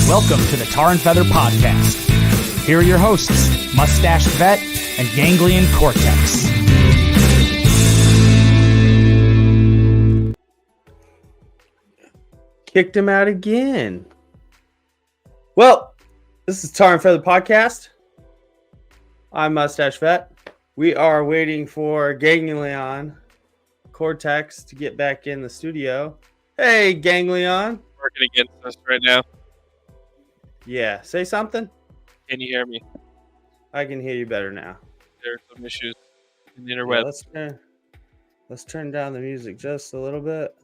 Welcome to the Tar and Feather Podcast. Here are your hosts, Mustached Vet and Ganglion Cortex. Kicked him out again. Well, this is Tar and Feather Podcast. I'm Mustache Vet. We are waiting for Ganglion Cortex to get back in the studio. Hey, Ganglion. Working against us right now. Yeah, say something. Can you hear me? I can hear you better now. There are some issues in the interweb. Yeah, let's turn down the music just a little bit.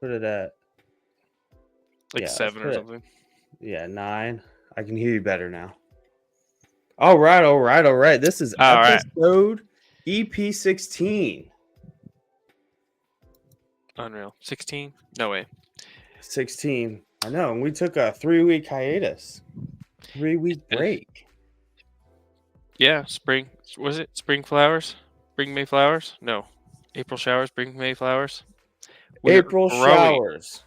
Put it at Like 7 or something. Yeah, 9. I can hear you better now. All right. This is episode EP16. Unreal. 16? No way. 16. I know. And we took a 3-week hiatus. 3-week break. Yeah, spring. Was it spring flowers? Spring May flowers? No. April showers, spring May flowers? April showers.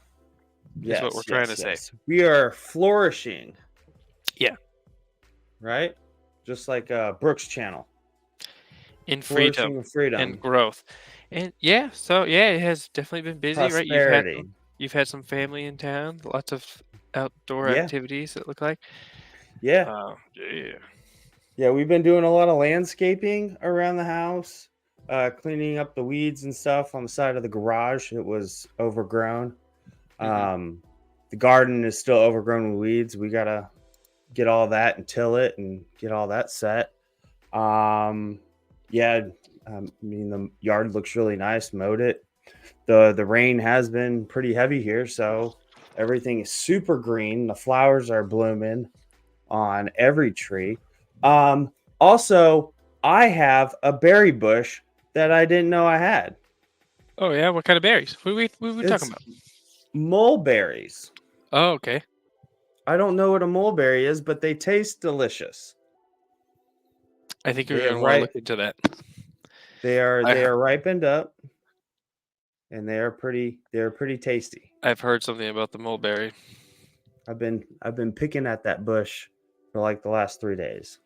That's what we're trying to say. We are flourishing. Yeah. Right? Just like Brooks' channel. In freedom and growth. And it has definitely been busy, prosperity. Right? You've had some family in town, lots of outdoor activities, it looked like. Yeah. Yeah. Yeah, we've been doing a lot of landscaping around the house, cleaning up the weeds and stuff on the side of the garage. It was overgrown. The garden is still overgrown with weeds. We got to get all that and till it and get all that set. The yard looks really nice. Mowed it. The rain has been pretty heavy here, so everything is super green. The flowers are blooming on every tree. Also, I have a berry bush that I didn't know I had. Oh yeah, what kind of berries? What are we talking about? Mulberries. Oh, okay. I don't know what a mulberry is, but they taste delicious. I think you're going to want to look into that. They are ripened up, and they are pretty tasty. I've heard something about the mulberry. I've been picking at that bush for like the last 3 days.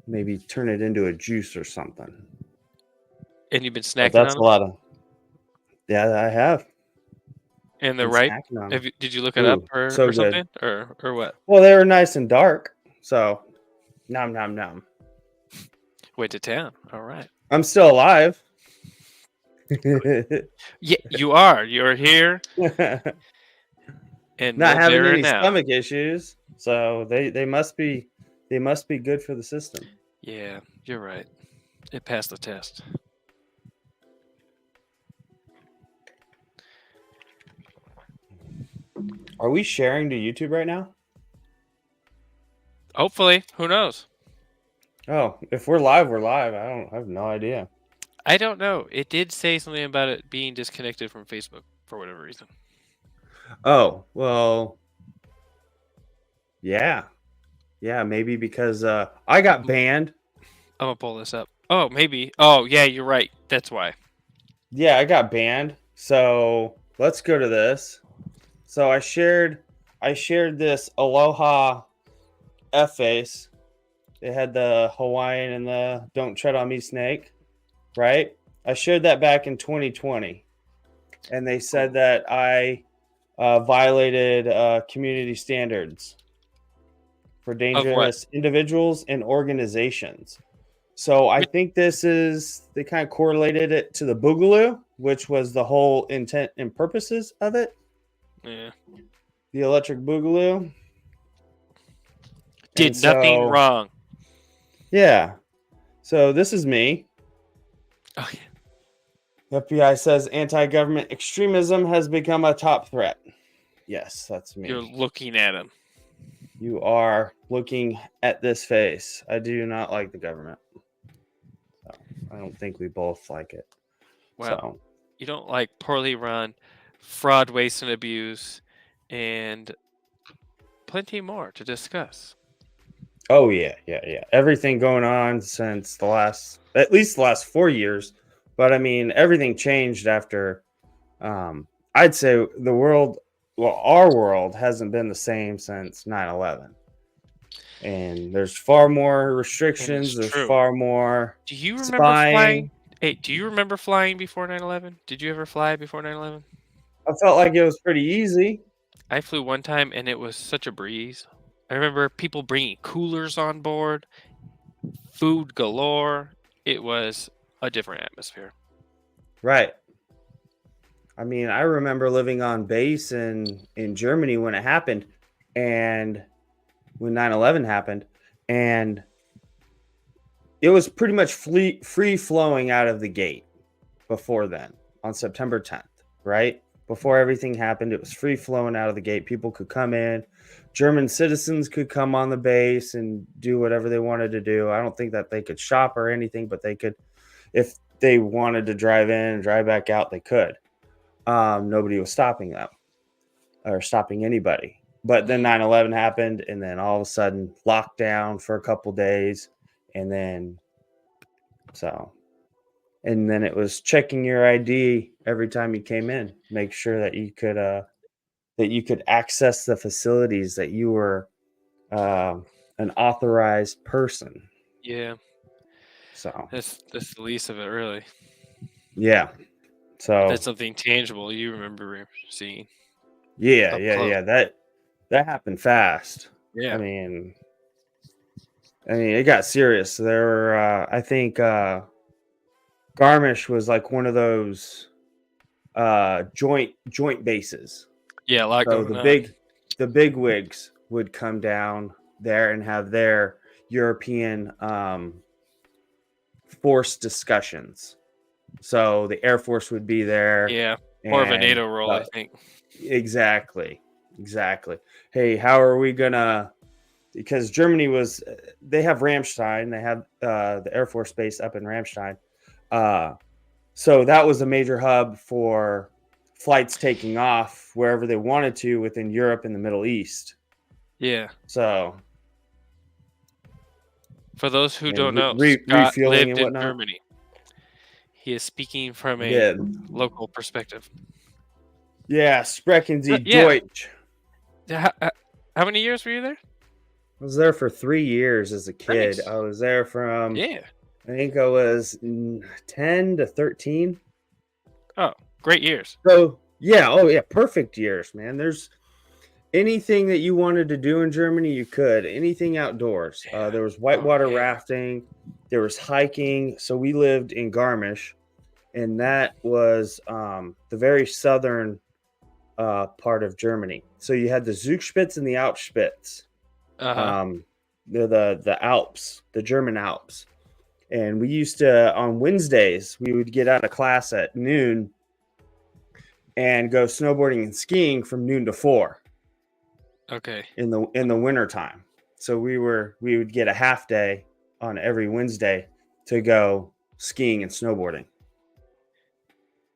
Maybe turn it into a juice or something. And you've been snacking that's on a lot of. Yeah, I have. And they're ripe. Did you look it up or something or what? Well, they were nice and dark, so nom. Went to town. All right. I'm still alive. Yeah, you are. You're here. And not having any stomach issues, so they must be good for the system. Yeah, you're right. It passed the test. Are we sharing to YouTube right now? Hopefully. Who knows? Oh, if we're live, we're live. I have no idea. I don't know. It did say something about it being disconnected from Facebook for whatever reason. Oh, well, yeah. Yeah, maybe because I got banned. I'm going to pull this up. Oh, maybe. Oh, yeah, you're right. That's why. Yeah, I got banned. So let's go to this. So I shared this Aloha F-face. It had the Hawaiian and the Don't Tread on Me snake, right? I shared that back in 2020. And they said that I violated community standards for dangerous individuals and organizations. So I think they kind of correlated it to the Boogaloo, which was the whole intent and purposes of it. Yeah. The electric Boogaloo. Did nothing wrong. Yeah. So this is me. Oh, yeah. The FBI says anti-government extremism has become a top threat. Yes, that's me. You're looking at him. You are looking at this face. I do not like the government. So I don't think we both like it. Well, you don't like poorly run, fraud, waste, and abuse, and plenty more to discuss. Oh, yeah. Everything going on since at least the last 4 years. But I mean, everything changed after, I'd say the world our world hasn't been the same since 9/11. And there's far more And restrictions. it's There's true. far more Do you remember flying? spying. Hey, do you remember flying before 9/11? Did you ever fly before 9/11? I felt like it was pretty easy. I flew one time and it was such a breeze. I remember people bringing coolers on board, food galore. It was a different atmosphere. Right. I mean, I remember living on base in Germany when it happened, and when 9/11 happened, and it was pretty much free flowing out of the gate before then on September 10th, right? Before everything happened, it was free flowing out of the gate. People could come in. German citizens could come on the base and do whatever they wanted to do. I don't think that they could shop or anything, but they could, if they wanted to drive in and drive back out, they could. Nobody was stopping them or stopping anybody. But then 9/11 happened, and then all of a sudden lockdown for a couple days, and then it was checking your ID every time you came in, make sure that you could access the facilities, that you were an authorized person. Yeah, So that's the least of it, really. yeah, so That's something tangible you remember seeing. yeah, Up yeah, close. yeah. That happened fast. Yeah. I mean, it got serious. There were, I think, Garmisch was like one of those joint bases. Yeah, a lot So going on. the big wigs would come down there and have their European force discussions. So the Air Force would be there. Yeah, more of a and, NATO role, I think. Exactly. Hey, how are we gonna? Because Germany they have Ramstein. They have the Air Force base up in Ramstein. So that was a major hub for flights taking off wherever they wanted to within Europe and the Middle East. Yeah. So For those who and don't know, Scott refueling lived and in whatnot. Germany. He is speaking from a Yeah, local perspective. yeah. Sprechen Sie Yeah. Deutsch. How many years were you there? I was there for 3 years as a kid. Nice. I was there from Yeah. I think I was 10 to 13. Oh, great years. So yeah, oh yeah, perfect years, man. There's anything that you wanted to do in Germany, you could. Anything outdoors. Yeah. There was whitewater yeah. rafting. There was hiking. So we lived in Garmisch, and that was the very southern part of Germany. So you had the Zugspitze and the Alpspitze. They're the Alps, the German Alps. And we used to, on Wednesdays, we would get out of class at noon and go snowboarding and skiing from noon to 4. Okay. In the winter time. So we would get a half day on every Wednesday to go skiing and snowboarding.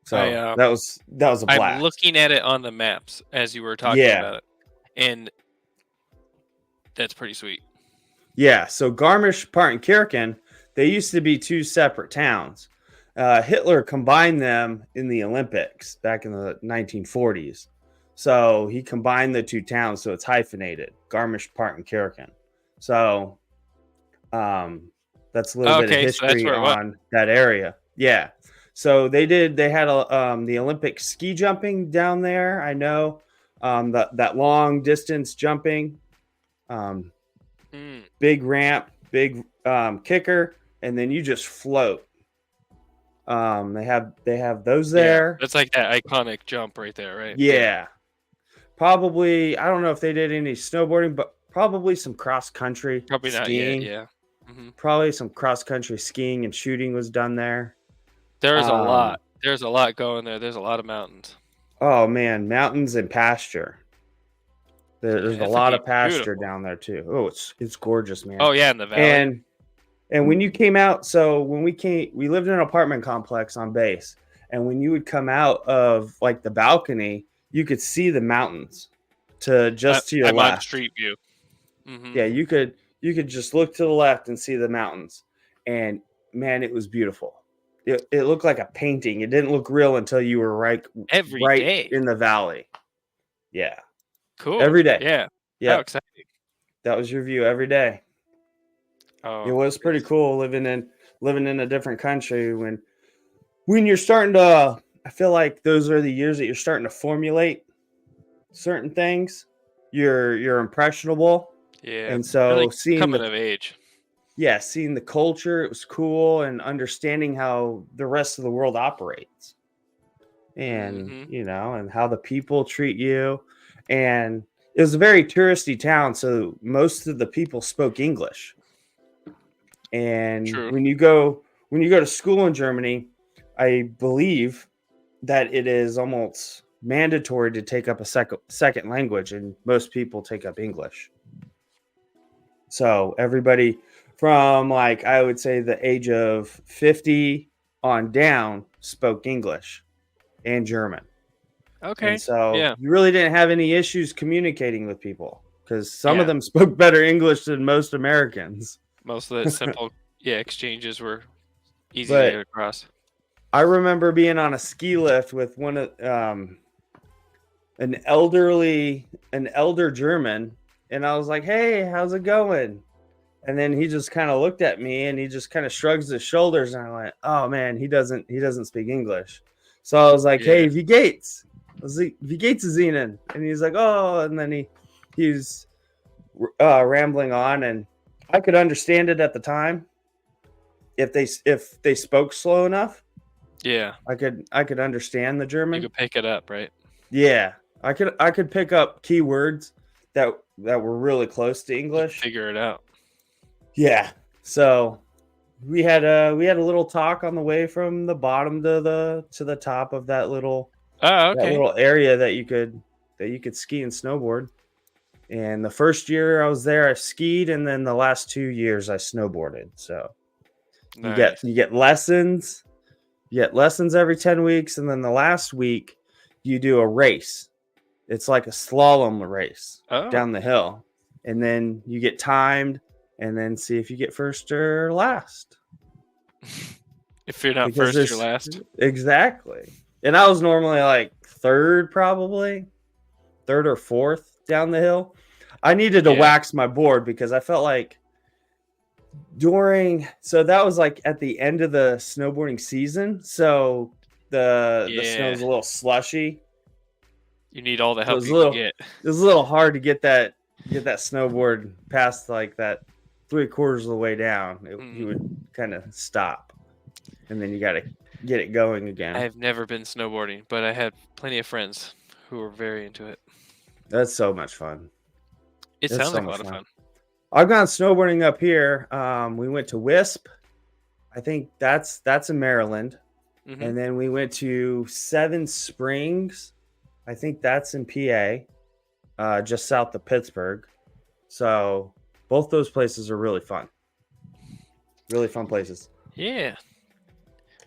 So that was a blast. I'm looking at it on the maps as you were talking about it, and that's pretty sweet. Yeah. So Garmisch-Partenkirchen, they used to be 2 separate towns. Hitler combined them in the Olympics back in the 1940s. So he combined the 2 towns, so it's hyphenated, Garmisch-Partenkirchen. So that's a little bit of history on that area. Yeah. So they had the Olympic ski jumping down there. I know that long distance jumping, big ramp, big kicker, and then you just float. They have those there. Yeah, that's like that iconic jump right there, right? Yeah. Probably, I don't know if they did any snowboarding, but probably some cross country Probably skiing. not yet, yeah. Probably some cross country skiing and shooting was done there. There's a lot. There's a lot going there. There's a lot of mountains. Oh man, mountains and pasture. There's a lot of pasture down there too. Oh, it's gorgeous, man. Oh yeah, in the valley. And when you came out, so when we lived in an apartment complex on base, and when you would come out of like the balcony, you could see the mountains to your I'm left. on street view. Yeah, you could just look to the left and see the mountains, and man, it was beautiful. It looked like a painting. It didn't look real until you were right day in the valley. Yeah. Cool. Every day. Yeah. Yeah. How exciting. That was your view every day. Oh, It was pretty cool living in a different country when you're starting to. I feel like those are the years that you're starting to formulate certain things. You're impressionable, Yeah. and so Really coming of age. seeing the culture, it was cool, and understanding how the rest of the world operates, and Hmm. and how the people treat you, and it was a very touristy town, so most of the people spoke English. And True. when you go to school in Germany, I believe that it is almost mandatory to take up a second language, and most people take up English. So everybody from, like, I would say the age of 50 on down spoke English and German. And Okay. so Yeah. you really didn't have any issues communicating with people because some of Yeah. them spoke better English than most Americans. Most of the simple exchanges were easy to get But across. I remember being on a ski lift with one of an elder German, and I was like, "Hey, how's it going?" And then he just kind of looked at me and he just kind of shrugs his shoulders, and I went, "Oh man, he doesn't speak English." So I was like, Yeah. "Hey, wie geht's? Wie geht's es Ihnen?" And he's like, "Oh," and then he's rambling on, and I could understand it at the time if they spoke slow enough. Yeah. I could understand the You German. could pick it up, right? Yeah, I could pick up keywords that were really close to You could English. figure it out. Yeah. So we had a little talk on the way from the bottom to the top of Oh, that okay. little area that you could ski and snowboard. And the first year I was there, I skied, and then the last 2 years I snowboarded. So you get Nice. you get lessons, you get lessons every 10 weeks, and then the last week you do a race. It's like a slalom race Oh. down the hill. And then you get timed and then see if you get first or last. If you're not Because first, you're there's last. exactly. And I was normally like third, probably third or fourth down the hill. I needed to Yeah. wax my board because I felt like so that was like at the end of the snowboarding season. So the snow Yeah. was a little slushy. You need all the So help you can get. it was a little hard to get that snowboard past like that 3/4 of the way down. You would kind of stop, and then you got to get it going again. I have never been snowboarding, but I had plenty of friends who were very into it. That's so much fun. It It's sounds so like a much lot of fun. I've gone snowboarding up here. We went to Wisp. I think that's in Maryland, Hmm. and then we went to Seven Springs. I think that's in PA, just south of Pittsburgh. So both those places are really fun. Really fun places. Yeah.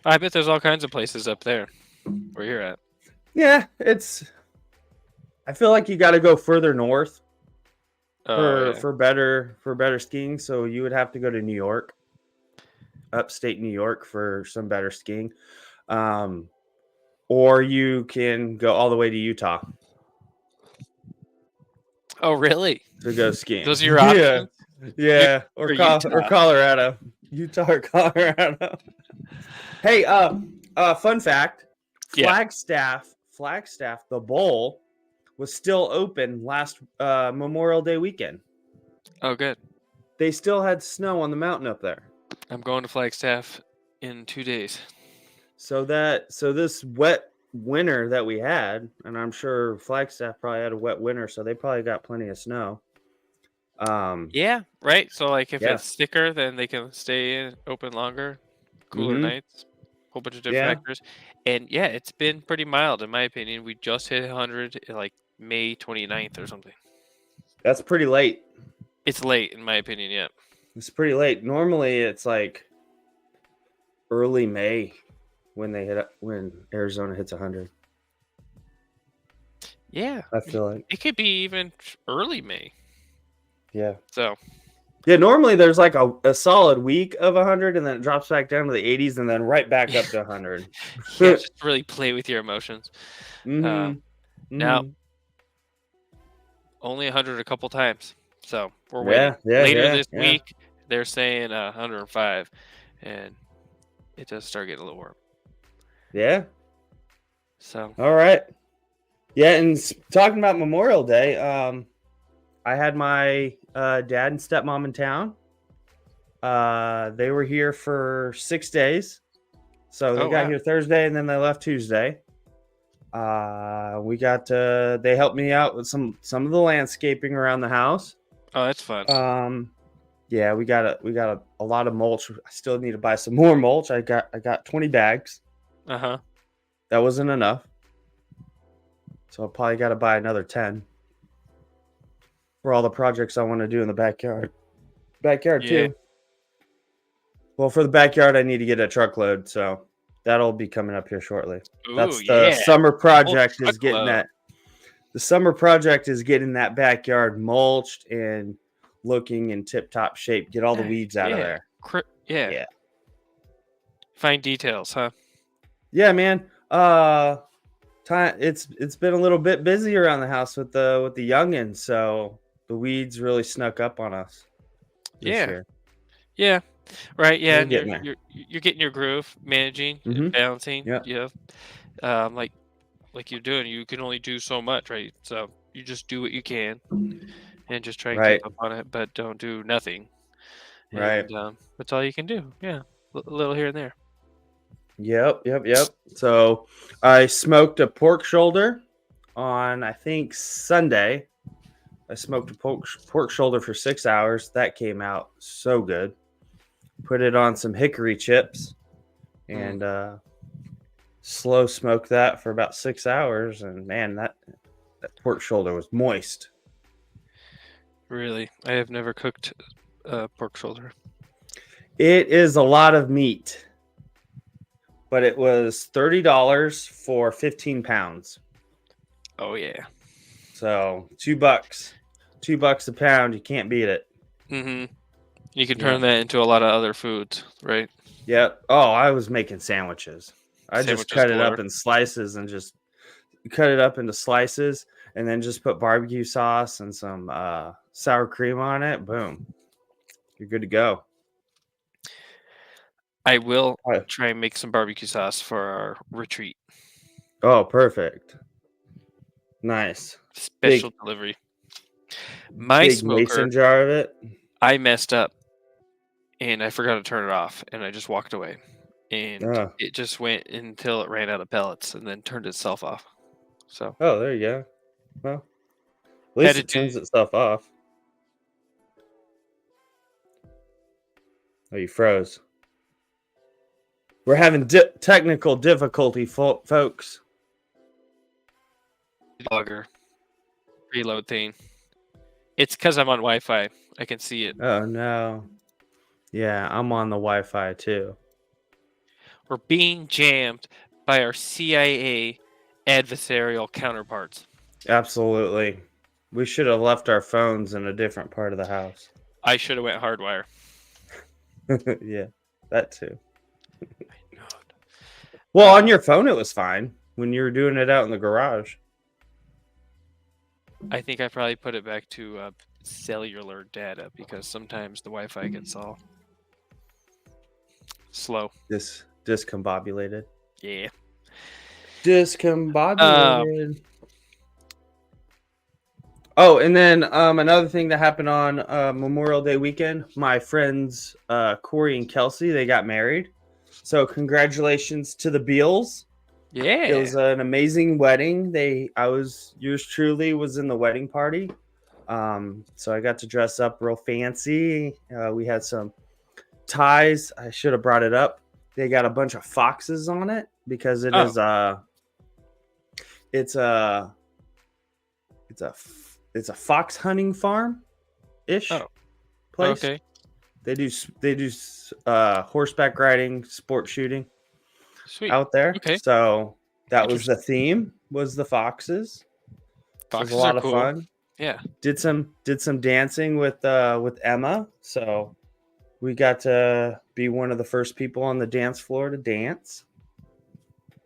I bet there's all kinds of places up there where you're at. Yeah, I feel like you got to go further north Oh, yeah. for better skiing. So you would have to go to New York, upstate New York, for some better skiing. Or you can go all the way to Utah Oh, really? to go skiing. Those are your Yeah, options? yeah, Or Utah? Colorado, Utah or Colorado. Hey, fun fact: Yeah. Flagstaff, the bowl was still open last Memorial Day weekend. Oh, good. They still had snow on the mountain up there. I'm going to Flagstaff in 2 days. So this wet winter that we had, and I'm sure Flagstaff probably had a wet winter, so they probably got plenty of snow. Yeah, right. So, like, if Yeah. it's thicker, then they can stay open longer, cooler Mhm. nights, whole bunch of different Yeah. factors. And yeah, it's been pretty mild in my opinion. We just hit 100 like May 29th or something. That's pretty late. It's late in my opinion. Yeah. It's pretty late. Normally, it's like early May when Arizona hits 100. Yeah. I feel like. It could be even early May. Yeah. So Yeah, normally there's like a solid week of 100, and then it drops back down to the 80s, and then right back up to 100. yeah, just really play with your emotions. Mhm. Now, Mhm. only 100 a couple times. So we're waiting. Later this week, they're saying 105, and it does start getting a little warm. Yeah. So. All right. Yeah, and talking about Memorial Day, I had my dad and stepmom in town. They were here for 6 days. So they got here Thursday and then they left Tuesday. They helped me out with some of the landscaping around the house. Oh, that's fun. Yeah, we got a lot of mulch. I still need to buy some more mulch. I got 20 bags. Uh-huh. That wasn't enough. So I probably got to buy another 10 for all the projects I want to do in the backyard. Too. Well, for the backyard, I need to get a truckload, so that'll be coming up here shortly. That's the summer project is getting that. The summer project is getting that backyard mulched and looking in tip-top shape. Get all the weeds out of there. Yeah. Fine details, huh? Yeah, man. It's been a little bit busy around the house with the youngins, so the weeds really snuck up on us this year. Yeah. Right. Yeah. And you're getting your groove, managing, balancing. Yeah. Like you're doing. You can only do so much, right? So you just do what you can, and just try and keep up on it, but don't do nothing. Right. And, that's all you can do. Yeah. A little here and there. Yep. So I smoked a pork shoulder on, I think, Sunday. I smoked a pork shoulder for 6 hours. That came out so good. Put it on some hickory chips and slow smoked that for about 6 hours. And man, that pork shoulder was moist. Really? I have never cooked pork shoulder. It is a lot of meat, but it was $30 for 15 pounds. Oh, yeah. So $2 a pound. You can't beat it. Mm-hmm. You can turn that into a lot of other foods, right? Yep. Oh, I was making sandwiches. I just cut it up in slices and just cut it up into slices and then just put barbecue sauce and some sour cream on it. Boom. You're good to go. I will try and make some barbecue sauce for our retreat. Oh, perfect. Nice. Special delivery. My big smoker, mason jar of it. I messed up and I forgot to turn it off and I just walked away. And it just went until it ran out of pellets and then turned itself off. So. Oh, there you go. Well, at least it turns itself off. Oh, you froze. We're having technical difficulty, folks. Logger reload thing. It's because I'm on Wi-Fi. I can see it. Oh, no. Yeah, I'm on the Wi-Fi, too. We're being jammed by our CIA adversarial counterparts. Absolutely. We should have left our phones in a different part of the house. I should have went hardwire. Yeah, that too. Well, on your phone it was fine when you were doing it out in the garage. I think I probably put it back to cellular data because sometimes the Wi-Fi gets all slow. Discombobulated. Yeah. Discombobulated. Oh, and then another thing that happened on Memorial Day weekend, my friends Corey and Kelsey, they got married. So congratulations to the Beals. Yeah. It was an amazing wedding. Yours truly was in the wedding party. So I got to dress up real fancy. We had some ties. I should have brought it up. They got a bunch of foxes on it because it's a fox hunting farm ish place. Okay. They do horseback riding, sport shooting. Sweet. Out there. Okay. So that was the theme, was the foxes. Foxes it was a lot are of cool. fun. Yeah. Did some dancing with Emma. So we got to be one of the first people on the dance floor to dance.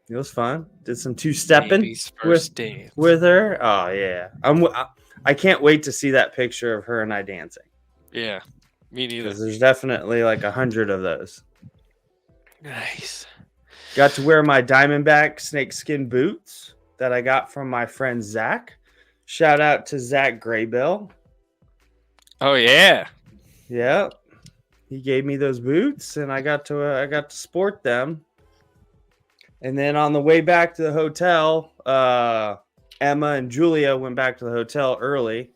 It was fun. Did some two-stepping with her. Oh yeah. I can't wait to see that picture of her and I dancing. Yeah, me neither. Because there's definitely like 100 of those. Nice. Got to wear my Diamondback snakeskin boots that I got from my friend Zach. Shout out to Zach Graybill. Oh yeah. Yep. He gave me those boots, and I got to sport them. And then on the way back to the hotel, Emma and Julia went back to the hotel early,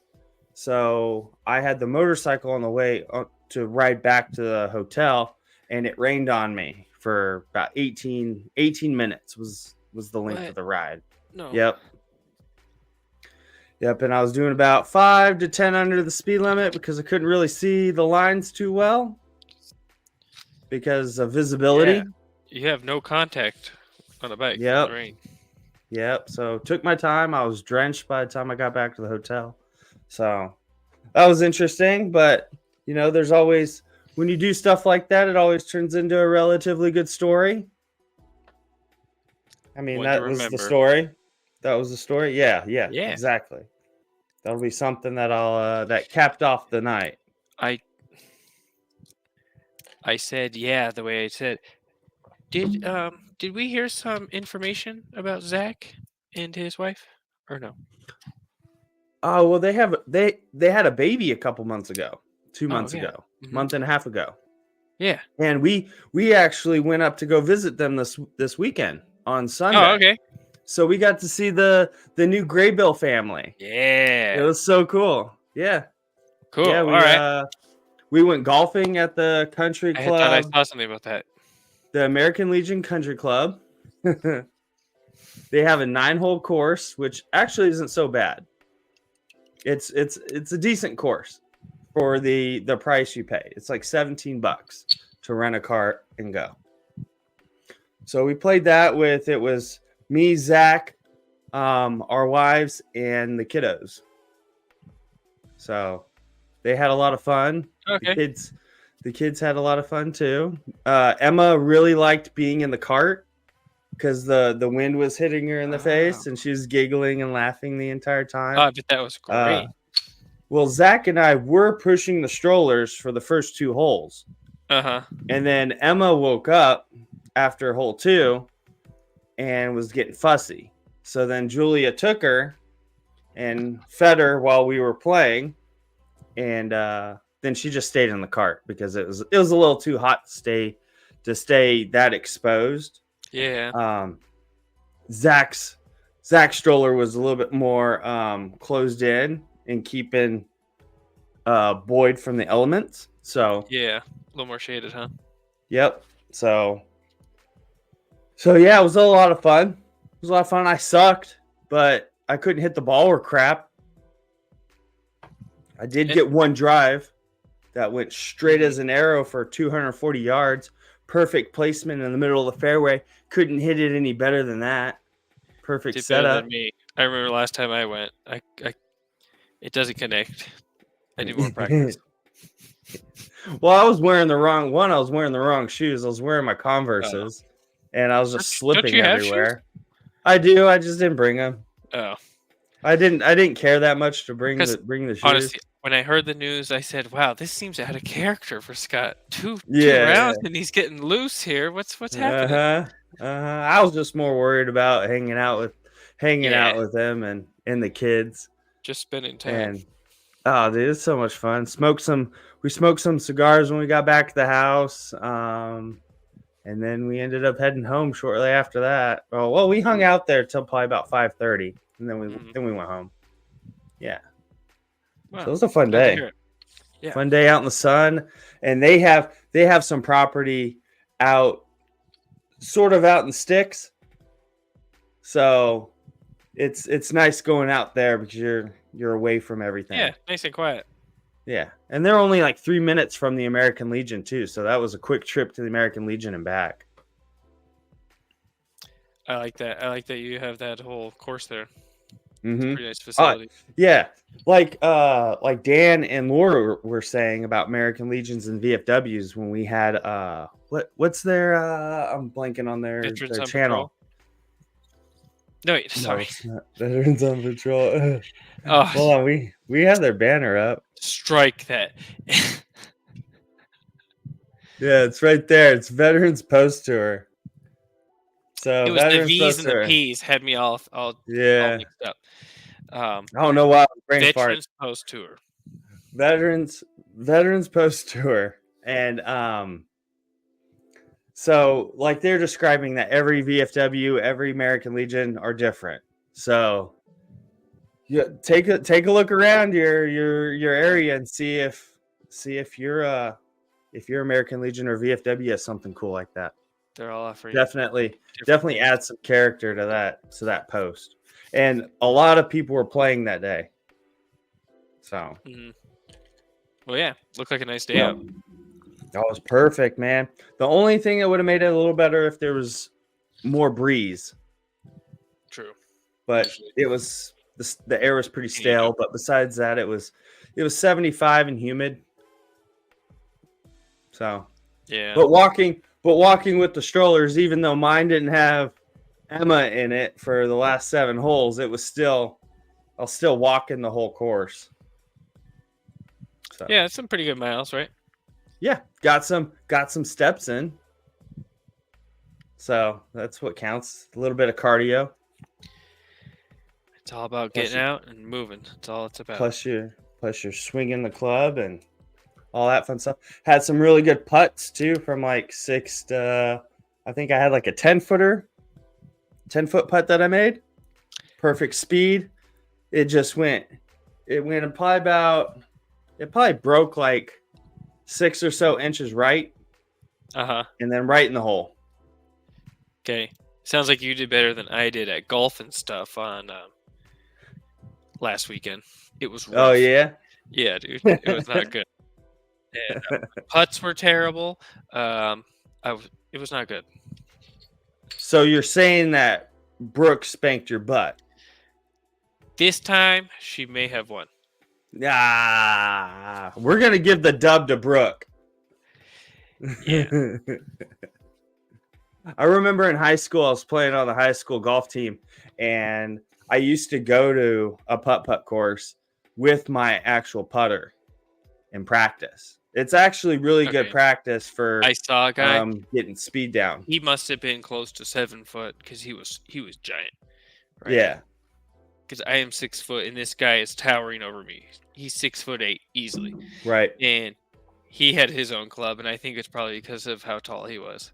so I had the motorcycle on the way to ride back to the hotel, and it rained on me for about 18 minutes was the length of the ride. No. Yep, and I was doing about 5 to 10 under the speed limit because I couldn't really see the lines too well because of visibility. Yeah. You have no contact on a bike. Yep. In the rain. Yep. So took my time. I was drenched by the time I got back to the hotel. So that was interesting. But, you know, there's always, when you do stuff like that, it always turns into a relatively good story. I mean, that was the story. That was the story. Yeah. Exactly. That'll be something that that capped off the night. I said, yeah, the way I said. Did we hear some information about Zach and his wife, or no? Oh well, they had a baby a couple months ago, 2 months ago, month and a half ago. Yeah, and we actually went up to go visit them this weekend on Sunday. Oh, okay. So we got to see the new Graybill family. Yeah, It was so cool. Yeah, cool. Yeah, All right. We went golfing at the country club. I thought I saw something about that. The American Legion Country Club. They have a 9-hole course, which actually isn't so bad. It's a decent course for the price you pay. It's like $17 to rent a cart and go. So we played that with, it was me, Zach, our wives, and the kiddos. So they had a lot of fun. Okay. The kids had a lot of fun too. Emma really liked being in the cart because the wind was hitting her in the face, and she was giggling and laughing the entire time. Oh, I bet that was great. Well, Zach and I were pushing the strollers for the first 2 holes. And then Emma woke up after hole 2 and was getting fussy. So then Julia took her and fed her while we were playing, and then she just stayed in the cart because it was a little too hot to stay that exposed. Yeah. Zach's stroller was a little bit more closed in and keeping Boyd from the elements. So yeah, a little more shaded, huh? Yep. So yeah, it was a lot of fun. It was a lot of fun. I sucked, but I couldn't hit the ball or crap. I did get one drive that went straight as an arrow for 240 yards. Perfect placement in the middle of the fairway. Couldn't hit it any better than that. Perfect setup. Than me. I remember last time I went, it doesn't connect. I need more practice. Well, I was wearing the wrong one. I was wearing the wrong shoes. I was wearing my Converses, and I was just slipping everywhere. I do. I just didn't bring them. Oh, I didn't care that much to bring the shoes. Honestly, when I heard the news, I said, "Wow, this seems out of character for Scott. Two rounds, and he's getting loose here. What's happening?" I was just more worried about hanging out with them and the kids. Just spending time. And oh, dude, it's so much fun. We smoked some cigars when we got back to the house. And then we ended up heading home shortly after that. Oh, well, we hung out there till probably about 5:30, and then we went home. Yeah. Wow. So it was a fun day. Yeah. Fun day out in the sun, and they have some property out, sort of out in the sticks. So it's nice going out there because you're away from everything. Yeah, nice and quiet. Yeah, and they're only like 3 minutes from the American Legion too, so that was a quick trip to the American Legion and back. I like that. I like that you have that whole course there. Mm-hmm. It's a pretty nice facility. Yeah, like Dan and Laura were saying about American Legions and VFWs when we had what's their I'm blanking on their channel. No, No, sorry. it's not. Veterans on Patrol. Oh, Hold on, we have their banner up. strike that. Yeah, it's right there. It's Veterans Post Tour. So It was the Veterans V's Post and the Tour. P's had me all Yeah. mixed up. I don't know why I was brain fart. Veterans Post Tour. Veterans Post Tour. And so like they're describing that every VFW, every American Legion are different. So yeah, take a look around your area and see if you're American Legion or VFW has something cool like that. They're all offering Definitely things. add some character to that post. And a lot of people were playing that day. So Well, yeah, looked like a nice day out. that was perfect, man. The only thing that would have made it a little better if there was more breeze. True. But it was the air was pretty stale. But besides that, it was 75 and humid. So Yeah. But walking with the strollers, even though mine didn't have Emma in it for the last 7 holes, it was still I'll still walk in the whole course. So Yeah, it's some pretty good miles, right? yeah, got some steps in. So that's what counts. A little bit of cardio. It's all about getting out and moving. That's all it's about. Plus you're swinging the club and all that fun stuff. Had some really good putts too, from like 6 to I think I had like a 10-foot putt that I made. Perfect speed. It probably broke like 6 or so inches right. And then right in the hole. Okay. Sounds like you did better than I did at golf and stuff on last weekend. It was rough. Oh yeah? Yeah, dude. It was not good. And, putts were terrible. It was not good. So you're saying that Brooke spanked your butt? This time, she may have won. Ah, we're gonna give the dub to Brooke. Yeah. I remember in high school, I was playing on the high school golf team, and I used to go to a putt course with my actual putter and practice. It's actually really good practice for I saw a guy getting speed down. He must have been close to 7 foot because he was giant. Right? Yeah. Because I am 6 foot and this guy is towering over me. He's 6'8" easily. Right. And he had his own club, and I think it's probably because of how tall he was.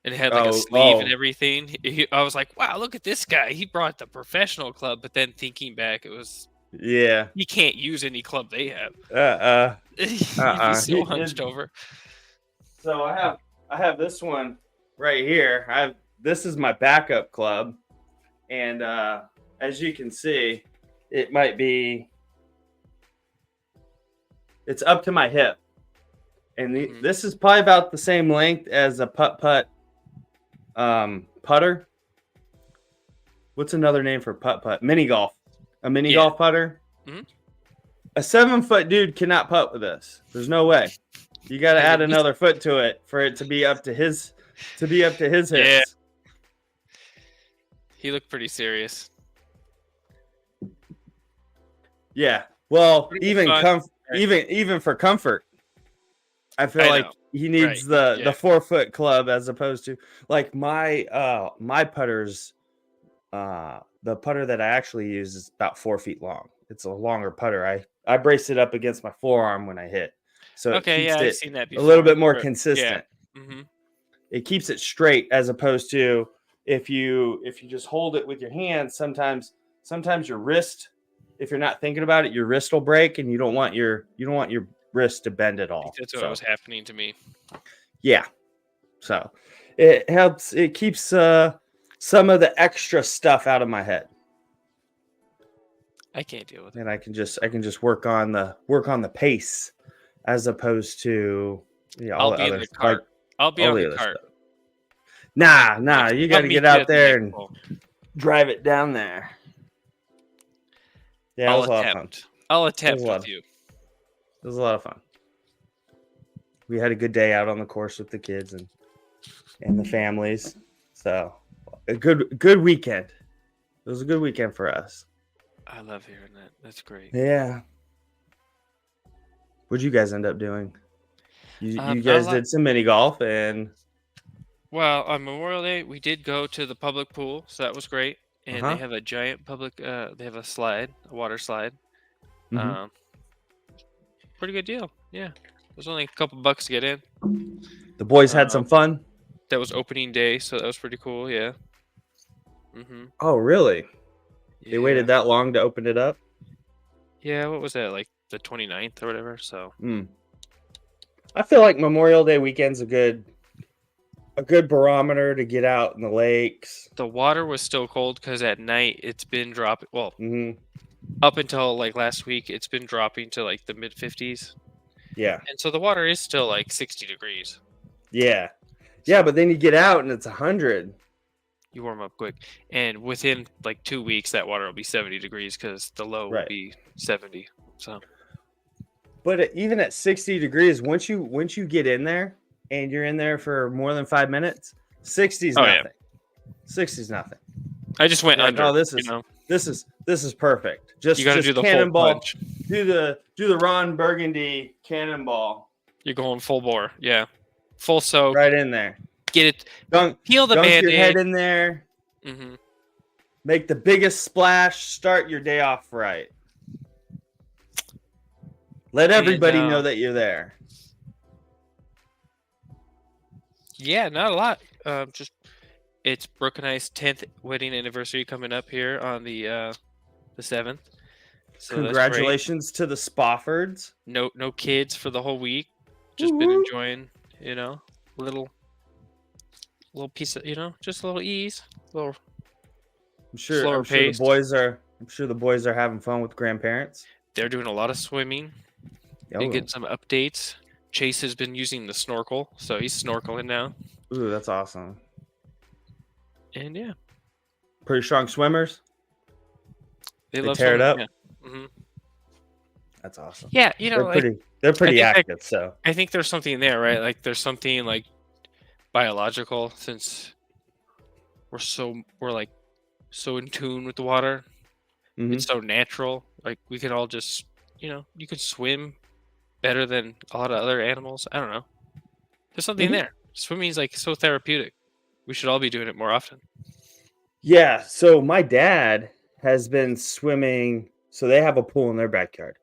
And it had like a sleeve and everything. I was like, wow, look at this guy. He brought the professional club, but then thinking back, it was he can't use any club they have. He's so hunched over. So I have this one right here. This is my backup club, and as you can see, it's up to my hip, and this is probably about the same length as a putt putter. What's another name for putt? Mini golf. A mini golf putter. Mm-hmm. A 7-foot dude cannot putt with this. There's no way. You got to add another foot to it for it to be up to his hips. Yeah. He looked pretty serious. Yeah. Well, even for comfort, I feel like he needs the 4-foot club as opposed to like my putters. The putter that I actually use is about 4 feet long. It's a longer putter. I brace it up against my forearm when I hit, so it keeps I've seen that before. A little bit more consistent. Yeah. Mm-hmm. It keeps it straight as opposed to if you just hold it with your hands. Sometimes your wrist, if you're not thinking about it, your wrist will break, and you don't want your wrist to bend at all. That's what was happening to me. Yeah, so it helps. It keeps some of the extra stuff out of my head. I can't deal with it. And I can just work on the pace as opposed to all the other stuff. I'll be on the cart. Nah, you got to get out there and drive it down there. Yeah, it was a lot of fun. I'll attempt with you. It was a lot of fun. We had a good day out on the course with the kids and the families. So a good weekend. It was a good weekend for us. I love hearing that. That's great. Yeah. What'd you guys end up doing? You Not a guys lot. did some mini golf and Well, on Memorial Day, we did go to the public pool, so that was great. And they uh-huh. have a giant public. They have a slide, a water slide. Mhm. Um, pretty good deal. Yeah, it was only a couple bucks to get in. The boys had some fun. That was opening day, so that was pretty cool. Yeah. Mhm. Oh, really? Yeah. They waited that long to open it up? Yeah. What was that? Like the 29th or whatever. So. I feel like Memorial Day weekend's a good barometer to get out in the lakes. The water was still cold because at night it's been dropping. Well, Mhm. up until like last week, it's been dropping to like the mid 50s. Yeah. And so the water is still like 60 degrees. Yeah. Yeah, but then you get out and it's 100. You warm up quick. And within like 2 weeks, that water will be 70 degrees because the low will Right. be 70. So, But even at 60 degrees, once you get in there and you're in there for more than 5 minutes, 60 is nothing. 60 is nothing. I just went Like, under. oh, this is perfect. Just You got to just do the cannonball. full punch. Do the Ron Burgundy cannonball You're going full bore. Yeah. Full soak. right in there. Get it. Dunk Peel the your Band-Aid. head in there. Mm-hmm. Make the biggest splash. Start your day off right. Let everybody know that you're there. Yeah, not a lot. Just it's Brooke and I's 10th wedding anniversary coming up here on the 7th. So Congratulations to the Spoffords. No kids for the whole week. Just been enjoying, little piece of, just a little ease, I'm sure the boys are having fun with grandparents. They're doing a lot of swimming. Been getting some updates. Chase has been using the snorkel, so he's snorkeling now. Ooh, that's awesome. And yeah, pretty strong swimmers. They love tear it up. Yeah. Mm-hmm. That's awesome. Yeah, they're pretty active. So I think there's something there, right? Like there's something like biological, since we're like so in tune with the water. Mm-hmm. It's so natural. Like we could all just, you could swim better than a lot of other animals. I don't know. There's something there. Swimming is like so therapeutic. We should all be doing it more often. Yeah. So my dad has been swimming. So they have a pool in their backyard,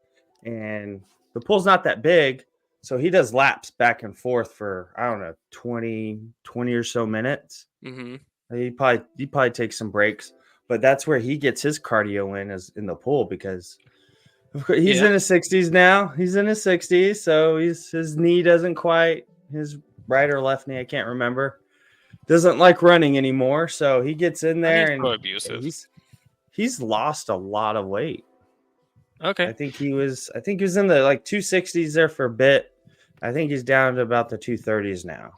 and the pool's not that big. So he does laps back and forth for, I don't know, 20 or so minutes. Mm-hmm. He probably takes some breaks, but that's where he gets his cardio in, is in the pool, because he's in his 60s now. He's in his 60s, so his knee doesn't quite, his right or left knee, I can't remember, doesn't like running anymore. So he gets in there and he's lost a lot of weight. Okay. I think he was in the like 260s there for a bit. I think he's down to about the 230s now.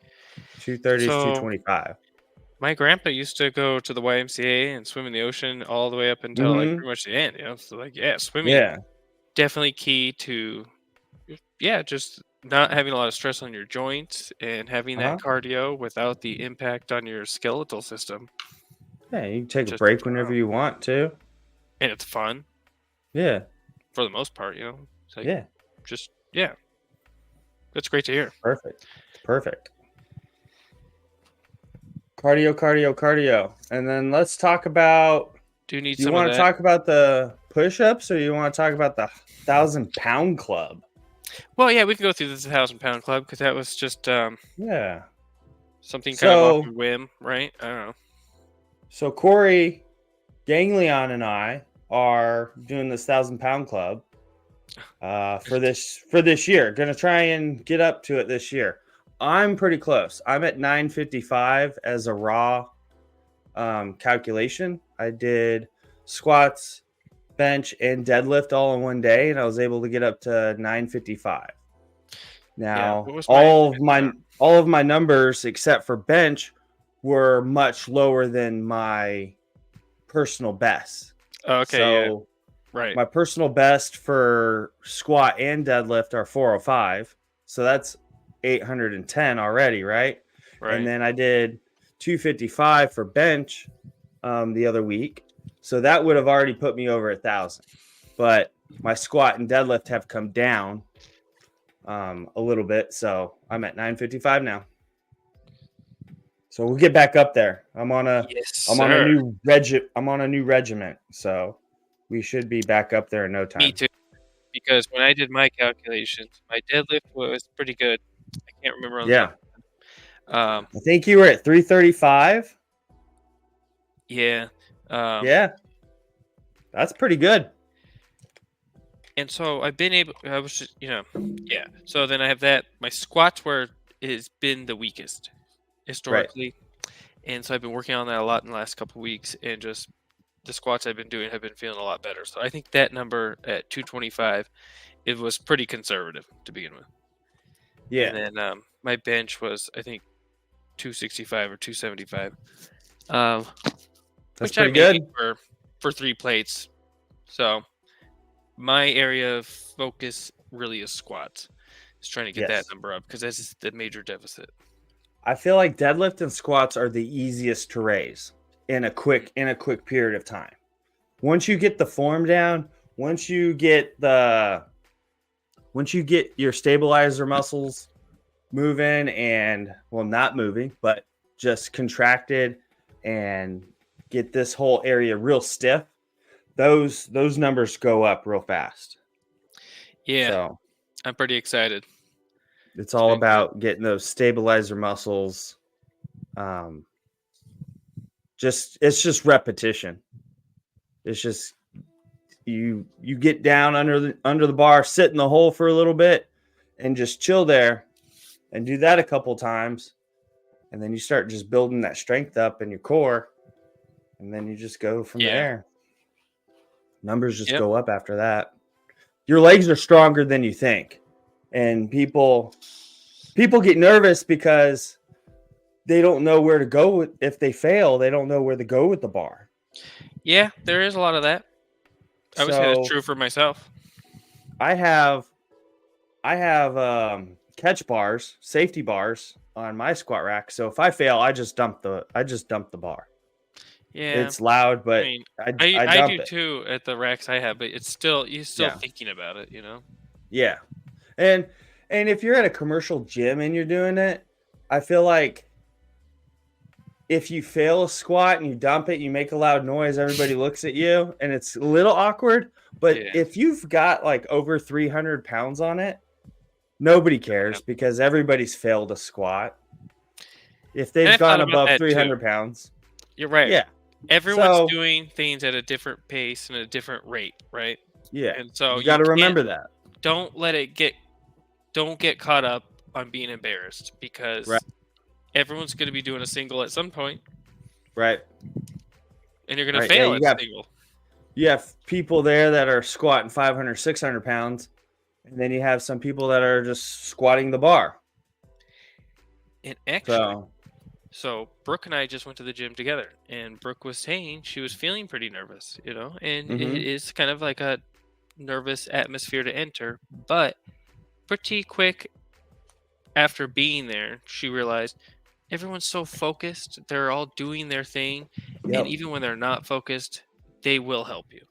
230s, 225. My grandpa used to go to the YMCA and swim in the ocean all the way up until like pretty much the end. So like, swimming. Yeah. Definitely key to, just not having a lot of stress on your joints and having that cardio without the impact on your skeletal system. Yeah, you can take a break whenever you want to. And it's fun. Yeah. For the most part, It's like, yeah. That's great to hear. Perfect. Cardio. And then let's talk about, do you want to talk about the push-ups, or you want to talk about the 1,000-pound club? Well, yeah, we can go through the 1,000-pound club, because that was just something kind of off a whim, right? I don't know. So Corey, Ganglion, and I are doing this 1,000-pound club for this year. Gonna try and get up to it this year. I'm pretty close. I'm at 955 as a raw calculation. I did squats, bench, and deadlift all in one day, and I was able to get up to 955. Now, all of my numbers except for bench were much lower than my personal best. Okay. So right. My personal best for squat and deadlift are 405. So that's 810 already, right? Right. And then I did 255 for bench the other week. So that would have already put me over 1,000. But my squat and deadlift have come down a little bit. So I'm at 955 now. So we'll get back up there. I'm on a new regiment. So we should be back up there in no time. Me too. Because when I did my calculations, my deadlift was pretty good. I can't remember on Yeah. I think you were at 335. Yeah. Yeah. That's pretty good. And so I was just, yeah. So then I have that. My squats has been the weakest historically. Right. And so I've been working on that a lot in the last couple of weeks, and just the squats I've been doing have been feeling a lot better. So I think that number at 225, it was pretty conservative to begin with. Yeah. And then my bench was, I think, 265 or 275. That's pretty good for 3 plates. So my area of focus really is squats. Just trying to get that number up because that's the major deficit. I feel like deadlift and squats are the easiest to raise in a quick period of time. Once you get the form down, once you get your stabilizer muscles moving and, well, not moving, but just contracted and get this whole area real stiff, those numbers go up real fast. Yeah. So I'm pretty excited. It's all about getting those stabilizer muscles. It's just repetition. It's just you get down under the bar, sit in the hole for a little bit, and just chill there, and do that a couple times, and then you start just building that strength up in your core, and then you just go from there. Numbers just go up after that. Your legs are stronger than you think. And people get nervous because they don't know where to go. If they fail, they don't know where to go with the bar. Yeah, there is a lot of that. I would say that's true for myself. I have catch bars, safety bars on my squat rack. So if I fail, I just dump the bar. Yeah, it's loud, but I do too at the racks I have, but you're still thinking about it, Yeah. And if you're at a commercial gym and you're doing it, I feel like if you fail a squat and you dump it, you make a loud noise, everybody looks at you, and it's a little awkward. But if you've got like over 300 pounds on it, nobody cares because everybody's failed a squat. If they've gone above 300 pounds. You're right. Yeah. Everyone's doing things at a different pace and a different rate, right? Yeah. And so you got to remember that. Don't get caught up on being embarrassed because everyone's going to be doing a single at some point. Right. And you're going to fail at single. You have people there that are squatting 500, 600 pounds. And then you have some people that are just squatting the bar. And actually, so Brooke and I just went to the gym together. And Brooke was saying she was feeling pretty nervous, and it is kind of like a nervous atmosphere to enter. But pretty quick after being there, she realized everyone's so focused. They're all doing their thing. Yep. And even when they're not focused, they will help you.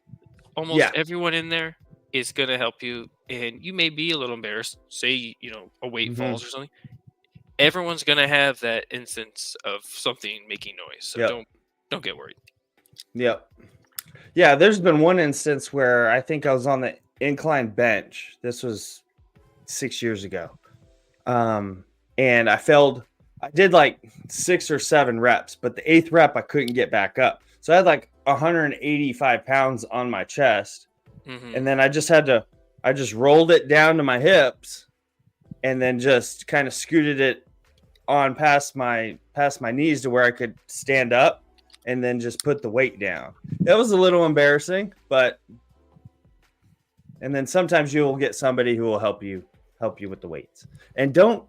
Almost everyone in there is going to help you. And you may be a little embarrassed. Say, a weight falls or something. Everyone's going to have that instance of something making noise. So don't get worried. Yep. Yeah, there's been one instance where I think I was on the incline bench. This was 6 years ago. And I failed. I did like 6 or 7 reps, but the 8th rep, I couldn't get back up. So I had like 185 pounds on my chest. Mm-hmm. And then I just rolled it down to my hips and then just kind of scooted it on past my knees to where I could stand up and then just put the weight down. It was a little embarrassing, and then sometimes you'll get somebody who will help you with the weights. And don't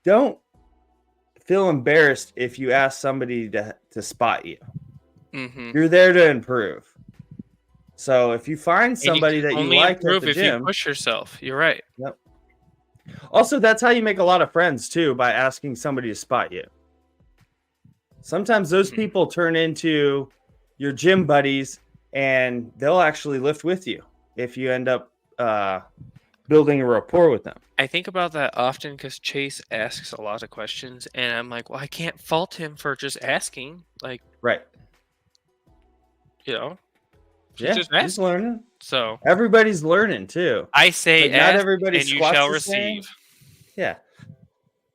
feel embarrassed if you ask somebody to spot you. Mm-hmm. You're there to improve. So if you find somebody that you like at the gym, you push yourself. You're right. Yep. Also, that's how you make a lot of friends too, by asking somebody to spot you. Sometimes those people turn into your gym buddies, and they'll actually lift with you if you end up building a rapport with them. I think about that often because Chase asks a lot of questions, and I'm like, well, I can't fault him for just asking. Like, Right. he's He's learning. So everybody's learning too. I say, like, not everybody and you squats shall the receive. same. Yeah.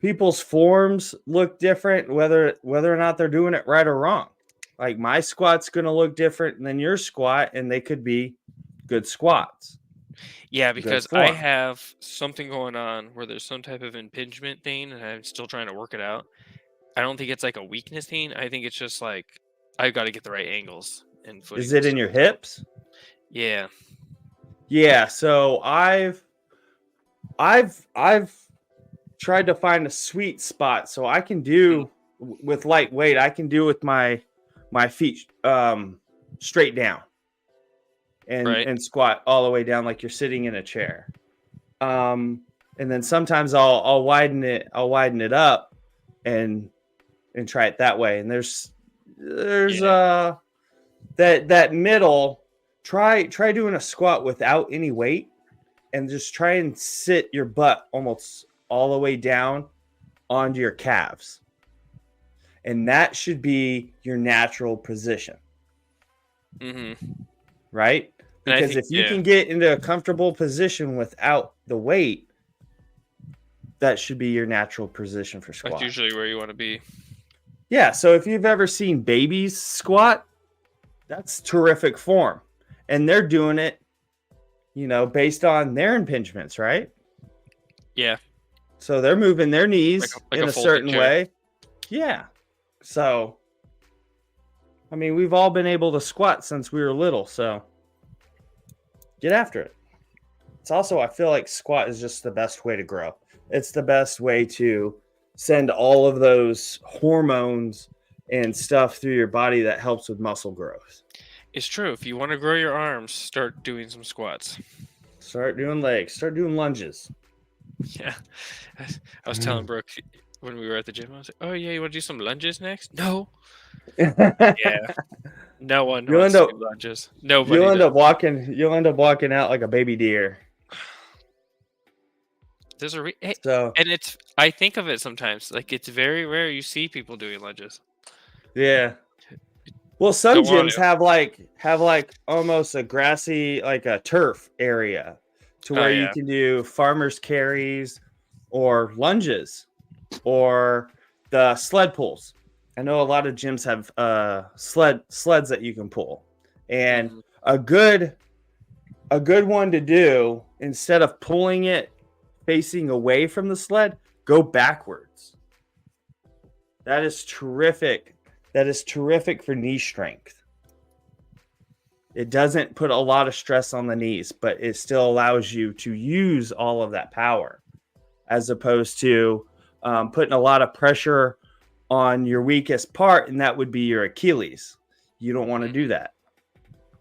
People's forms look different, whether or not they're doing it right or wrong. Like my squat's going to look different than your squat, and they could be good squats. Yeah, because I have something going on where there's some type of impingement thing, and I'm still trying to work it out. I don't think it's like a weakness thing. I think it's just like I've got to get the right angles and footing. Is it in your hips? Yeah. Yeah. So I've tried to find a sweet spot so I can do with lightweight. I can do with my feet straight down and squat all the way down like you're sitting in a chair. And then sometimes I'll widen it up and try it that way. And there's that middle. Try doing a squat without any weight and just try and sit your butt almost all the way down onto your calves. And that should be your natural position. Mm-hmm. Right? Because if you can get into a comfortable position without the weight, that should be your natural position for squat. That's usually where you want to be. Yeah. So if you've ever seen babies squat, that's terrific form. And they're doing it, based on their impingements, right? Yeah. So they're moving their knees in a certain way. Yeah. So, I mean, we've all been able to squat since we were little. So get after it. It's also, I feel like squat is just the best way to grow. It's the best way to send all of those hormones and stuff through your body that helps with muscle growth. It's true. If you want to grow your arms, start doing some squats. Start doing legs. Start doing lunges. Yeah. I was telling Brooke when we were at the gym, I was like, oh, yeah, you want to do some lunges next? No. Yeah. No one wants to do lunges. Nobody You'll end up walking out like a baby deer. There's and it's, I think of it sometimes, like it's very rare you see people doing lunges. Yeah. Well, some gyms have like almost a grassy, like a turf area to where you can do farmer's carries or lunges or the sled pulls. I know a lot of gyms have sleds that you can pull. And a good one to do, instead of pulling it facing away from the sled, go backwards. That is terrific. That is terrific for knee strength. It doesn't put a lot of stress on the knees, but it still allows you to use all of that power, as opposed to putting a lot of pressure on your weakest part, and that would be your Achilles. You don't want to do that.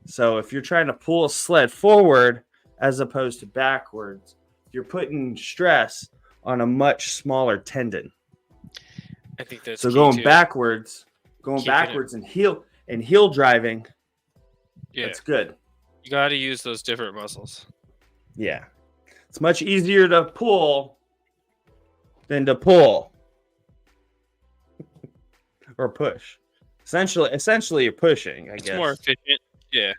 So if you're trying to pull a sled forward as opposed to backwards, you're putting stress on a much smaller tendon. I think that's so going backwards and heel driving. Yeah, that's good. You got to use those different muscles. Yeah, it's much easier to pull than to pull or push. Essentially, you're pushing. I guess it's more efficient. Yeah.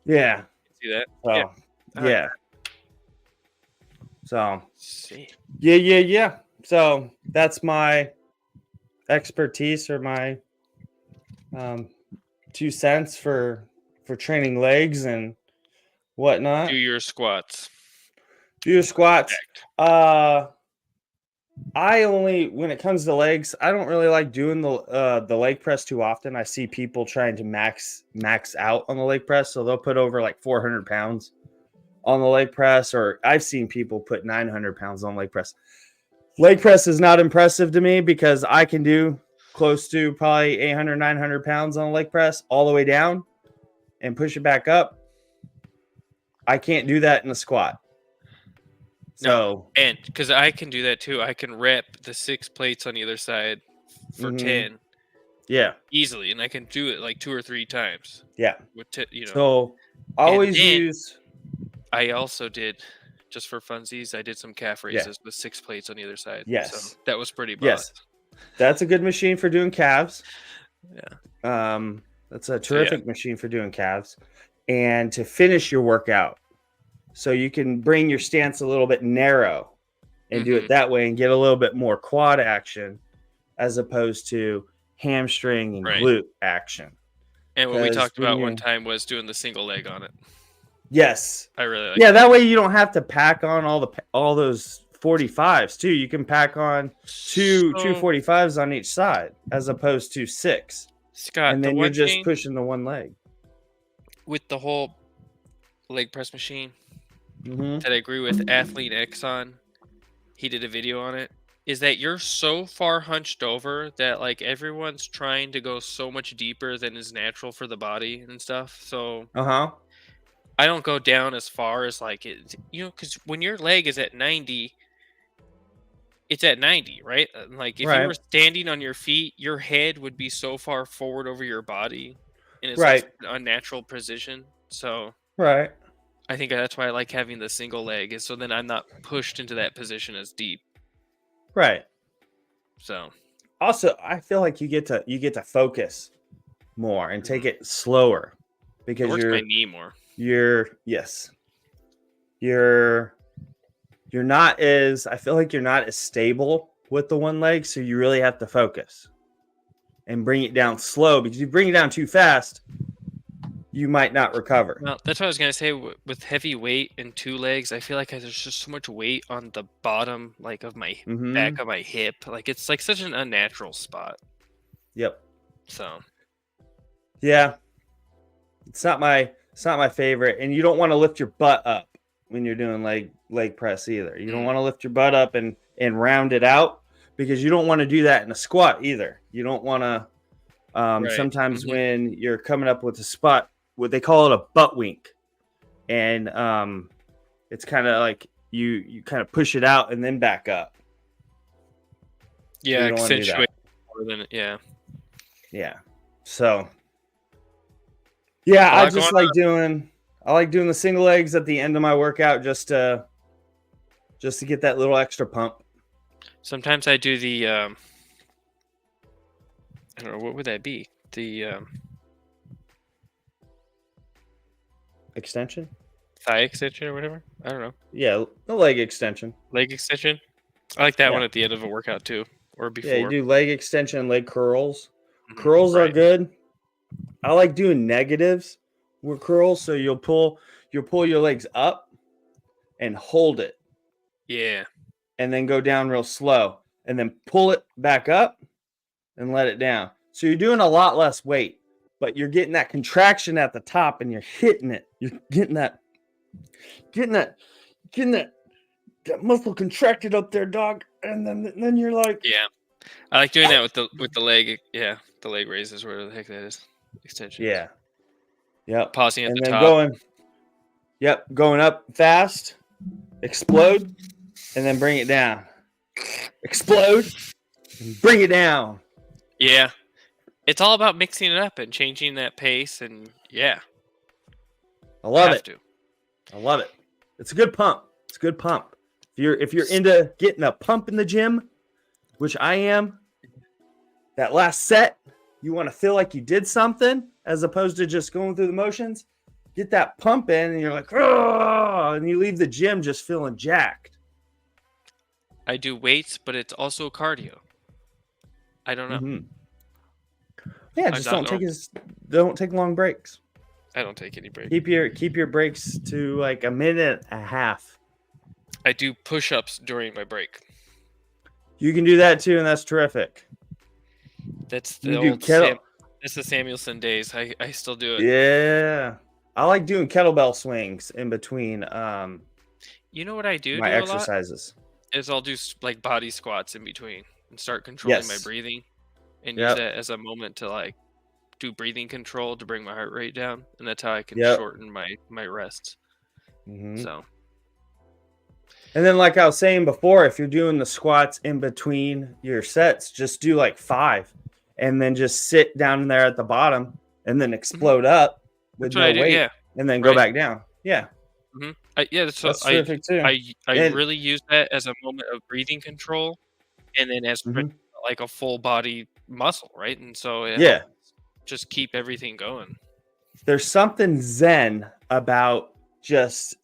Yeah. See that? So, yeah. So. See. Yeah. So that's my expertise or my 2 cents for training legs and whatnot. Do your squats. When it comes to legs, I don't really like doing the leg press too often. I see people trying to max out on the leg press, so they'll put over like 400 pounds on the leg press, or I've seen people put 900 pounds on leg press. Leg press is not impressive to me because I can do close to probably 800, 900 pounds on a leg press all the way down and push it back up. I can't do that in a squat. So, and because I can do that too, I can rep the 6 plates on either side for 10 Yeah. easily, and I can do it like 2 or 3 times. Yeah. With So always then use. I also did, just for funsies, I did some calf Yeah. raises with 6 plates on either side. So Yes. that was pretty Yes. boss. That's a good machine for doing calves. Yeah. That's a terrific machine for doing calves. And to finish your workout, so you can bring your stance a little bit narrow and do it that way and get a little bit more quad action as opposed to hamstring and glute action. And what we talked about one time was doing the single leg on it. Yes. I really like that way you don't have to pack on all those 45s too. You can pack on two 45s on each side as opposed to 6. Scott, and then you're just pushing the one leg. With the whole leg press machine Mm-hmm. that I agree with Athlete X on, he did a video on it, is that you're so far hunched over that like everyone's trying to go so much deeper than is natural for the body and stuff. So I don't go down as far as like it, because when your leg is at 90, it's at 90, right? Like if you were standing on your feet, your head would be so far forward over your body, and it's like an unnatural position. So I think that's why I like having the single leg, is so then I'm not pushed into that position as deep. Right. So also, I feel like you get to focus more and take it slower because my knee more. You're not as, I feel like you're not as stable with the one leg, so you really have to focus and bring it down slow, because if you bring it down too fast, you might not recover. Well, that's what I was going to say. With heavy weight and 2 legs, I feel like there's just so much weight on the bottom, like of my back of my hip. Like it's like such an unnatural spot. Yep. So. Yeah. It's not my favorite, and you don't want to lift your butt up when you're doing leg press either. You don't want to lift your butt up and round it out, because you don't want to do that in a squat either. You don't want to. Sometimes when you're coming up with a spot, what they call it a butt wink, and it's kind of like you kind of push it out and then back up. Yeah, accentuate more than So I just like doing the single legs at the end of my workout just to get that little extra pump. Sometimes I do the I don't know, what would that be? The extension? Thigh extension or whatever? I don't know. Yeah, the leg extension. Leg extension? I like that one at the end of a workout too, or before. Yeah, you do leg extension and leg curls. Curls are good. I like doing negatives with curls, so you'll pull your legs up and hold it. Yeah. And then go down real slow, and then pull it back up and let it down. So you're doing a lot less weight, but you're getting that contraction at the top and you're hitting it. You're getting that muscle contracted up there, dog. And then you're like, yeah. I like doing that with the leg. Yeah, the leg raises, whatever the heck that is. Extension. Yeah. Yep. Pausing at and the then top. Going up fast, explode, and then bring it down. Explode, and bring it down. Yeah. It's all about mixing it up and changing that pace, and I love it. I love it. It's a good pump. If you're into getting a pump in the gym, which I am, that last set, you want to feel like you did something as opposed to just going through the motions. Get that pump in, and you're like, oh, and you leave the gym just feeling jacked. I do weights, but it's also cardio. I don't know. Mm-hmm. Yeah, just don't take long breaks. I don't take any breaks. Keep your breaks to like a minute and a half. I do push-ups during my break. You can do that too, and that's terrific. That's the that's the Samuelson days. I still do it. Yeah. I like doing kettlebell swings in between you know what I do? My exercises. Is I'll do like body squats in between and start controlling my breathing, and use that as a moment to like do breathing control to bring my heart rate down, and that's how I can shorten my rests. Mm-hmm. So. And then, like I was saying before, if you're doing the squats in between your sets, just do like 5, and then just sit down there at the bottom and then explode up with That's what I no do, weight yeah. and then go back down. Yeah. That's terrific too. I And really use that as a moment of breathing control, and then as mhm, like a full body muscle, right? And so it yeah, helps just keep everything going. there's something zen about just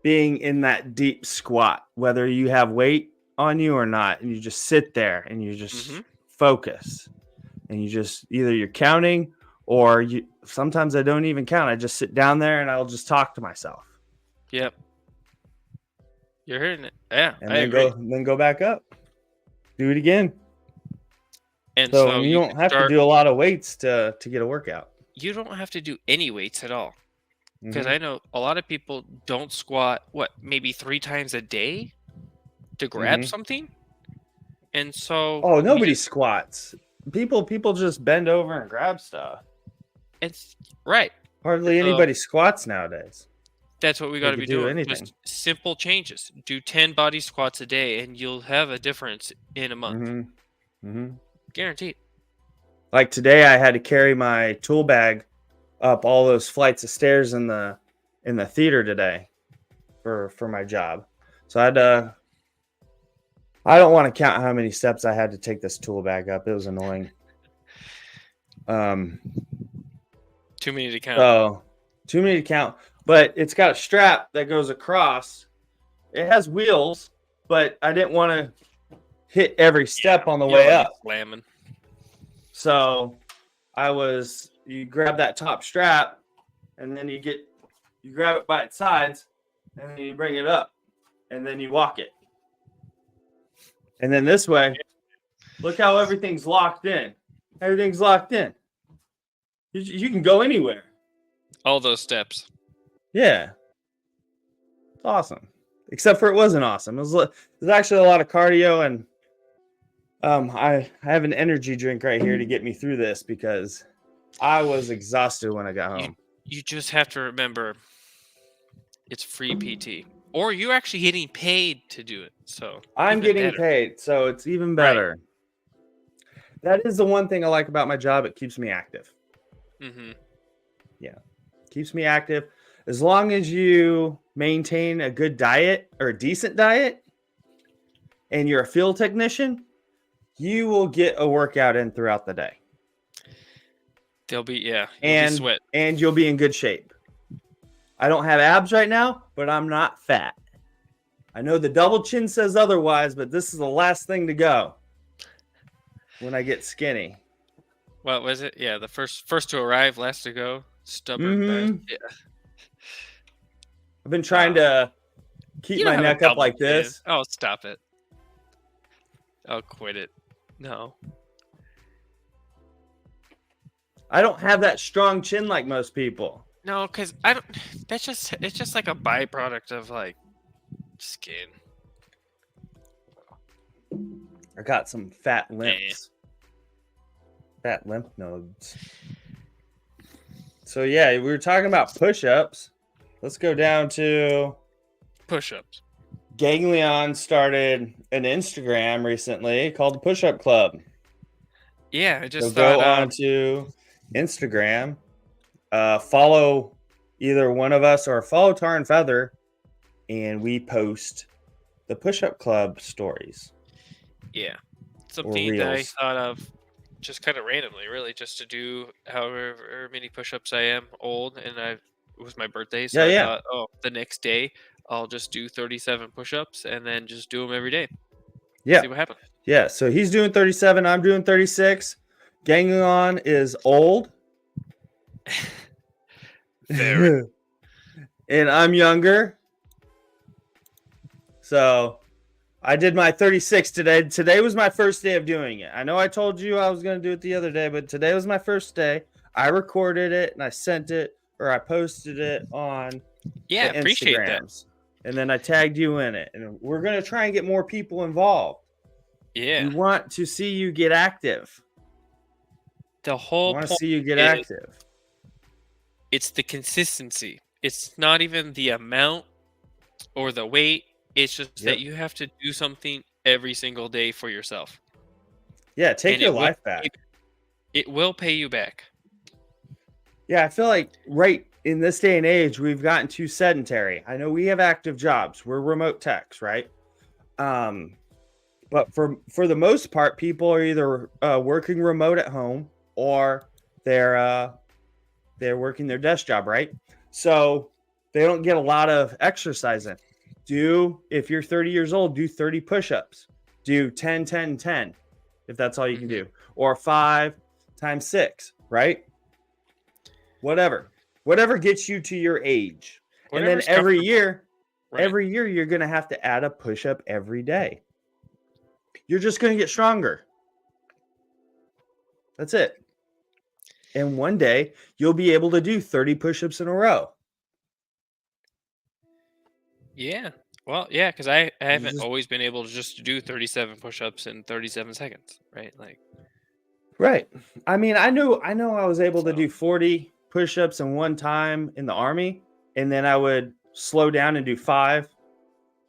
being in that deep squat, whether you have weight on you or not, and you just sit there and you just focus, and you just either you're counting or you. Sometimes I don't even count. I just sit down there and I'll just talk to myself. Yep. You're hearing it. Yeah, And I agree. then go back up. Do it again. And So so you you don't can have to start. do a lot of weights to get a workout. You don't have to do any weights at all, because Mhm. I know a lot of people don't squat. What, maybe 3 times a day to grab Mhm. something? And so Oh, we nobody just squats. People just bend over and grab stuff. it's right. Hardly So anybody squats nowadays. that's what we got They to could be do doing. anything. Just simple changes. Do 10 body squats a day, and you'll have a difference in a month, Mhm. Mhm. guaranteed. Like today, I had to carry my tool bag up all those flights of stairs in the theater today for my job. So I had to. I don't want to count how many steps I had to take this tool bag up. It was annoying. Um. Too many to count. So too many to count. But it's got a strap that goes across. It has wheels, but I didn't want to hit every step on the You way don't wanna be up. slamming. So you grab that top strap, and then you grab it by its sides, and then you bring it up, and then you walk it. And then this way, look how everything's locked in. Everything's locked in. You can go anywhere. All those steps. Yeah. It's awesome. Except for it wasn't awesome. It was actually a lot of cardio, and I have an energy drink right here to get me through this because I was exhausted when I got home. You just have to remember, it's free PT, or you're actually getting paid to do it. So I'm even getting better. paid, so it's even Right. better. That is the one thing I like about my job. It keeps me active. Mm-hmm. Keeps me active. As long as you maintain a good diet or a decent diet and you're a field technician, you will get a workout in throughout the day. They'll be you'll be sweat. And you'll be in good shape. I don't have abs right now, but I'm not fat. I know the double chin says otherwise, but this is the last thing to go when I get skinny. What was it? Yeah, the first to arrive, last to go. Stubborn bastard. Yeah. I've been trying to keep You don't my have a neck up double like chin. this. Oh, stop it. I'll quit it. No. I don't have that strong chin like most people. No, because I don't. It's just like a byproduct of like skin. I got some fat lymphs. Fat lymph nodes. So yeah, we were talking about push-ups. Let's go down to Push-ups. Ganglion started an Instagram recently called the Push-Up Club. Yeah, I just So go thought. on to Instagram, follow either one of us or follow Tar and Feather, and we post the Push-Up Club stories. Yeah, something that I reels. thought of just kind of randomly, really, just to do however many push-ups I am old, and it was my birthday, so I thought, oh, the next day I'll just do 37 push-ups and then just do them every day. Yeah. See what happens. Yeah, so he's doing 37, I'm doing 36. Ganglion is old. Very. And I'm younger. So I did my 36 today. Today was my first day of doing it. I know I told you I was going to do it the other day, but today was my first day. I recorded it and I sent it, or I posted it on the Appreciate that. Instagrams. And then I tagged you in it. And we're going to try and get more people involved. Yeah. We want to see you get active. The whole want to point see you get is active. It's the consistency. It's not even the amount or the weight. It's just that you have to do something every single day for yourself. Yeah, take And your it will- life back. It will pay you back. Yeah, I feel like right in this day and age, we've gotten too sedentary. I know we have active jobs. We're remote techs, right? But for the most part, people are either working remote at home or they're working their desk job, right? So they don't get a lot of exercise in. If you're 30 years old, do 30 push-ups. Do 10, 10, 10, if that's all you can do. Or 5 times 6, right? Whatever gets you to your age. And then every year you're going to have to add a push-up every day. You're just going to get stronger. That's it. And one day you'll be able to do 30 push-ups in a row. Yeah. Well, yeah, because I haven't always been able to just do 37 push-ups in 37 seconds, right? Right. I mean, I know I was able to do 40 push-ups in one time in the Army, and then I would slow down and do 5,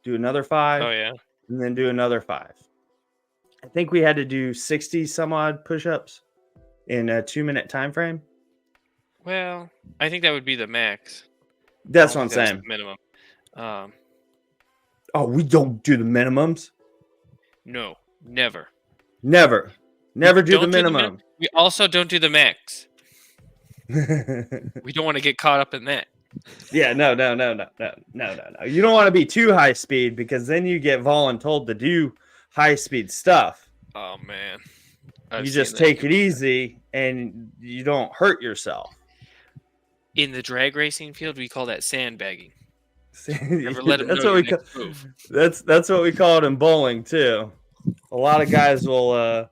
do another 5. Oh, yeah. And then do another 5. I think we had to do 60 some odd push-ups in a 2-minute time frame. Well, I think that would be the max. That's what I'm saying. Minimum. Oh, we don't do the minimums? No, never. Never do the minimum. We also don't do the max. We don't want to get caught up in that. Yeah, no. You don't want to be too high speed because then you get voluntold to do high speed stuff. Oh man. You just take it easy and you don't hurt yourself. In the drag racing field, we call that sandbagging. Never let them know that's what we call it in bowling too. A lot of guys won't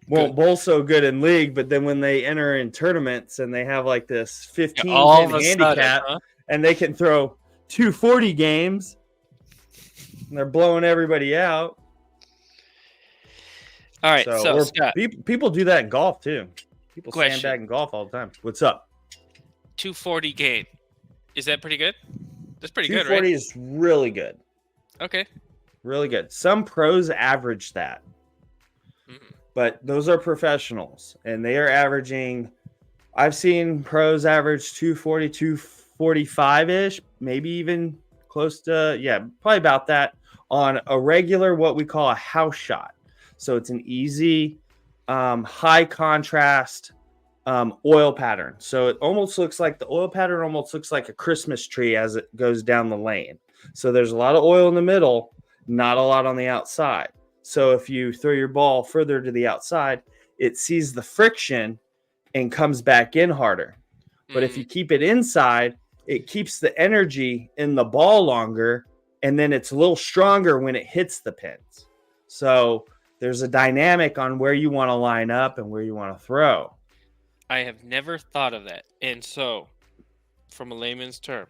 bowl so good in league, but then when they enter in tournaments and they have like this 15 handicap and they can throw 240 games and they're blowing everybody out. All right, so Scott, people do that in golf too. People sandbag in golf all the time. What's up? 240 game. Is that pretty good? That's pretty good, right? 240 is really good. Okay. Really good. Some pros average that. But those are professionals, and they are averaging. I've seen pros average 240, 245-ish, maybe even close to, probably about that on a regular, what we call a house shot. So it's an easy, high contrast oil pattern. So it almost looks like the oil pattern almost looks like a Christmas tree as it goes down the lane. So there's a lot of oil in the middle, not a lot on the outside. So if you throw your ball further to the outside, it sees the friction and comes back in harder. But if you keep it inside, it keeps the energy in the ball longer, and then it's a little stronger when it hits the pins. So there's a dynamic on where you want to line up and where you want to throw. I have never thought of that. And so, from a layman's term,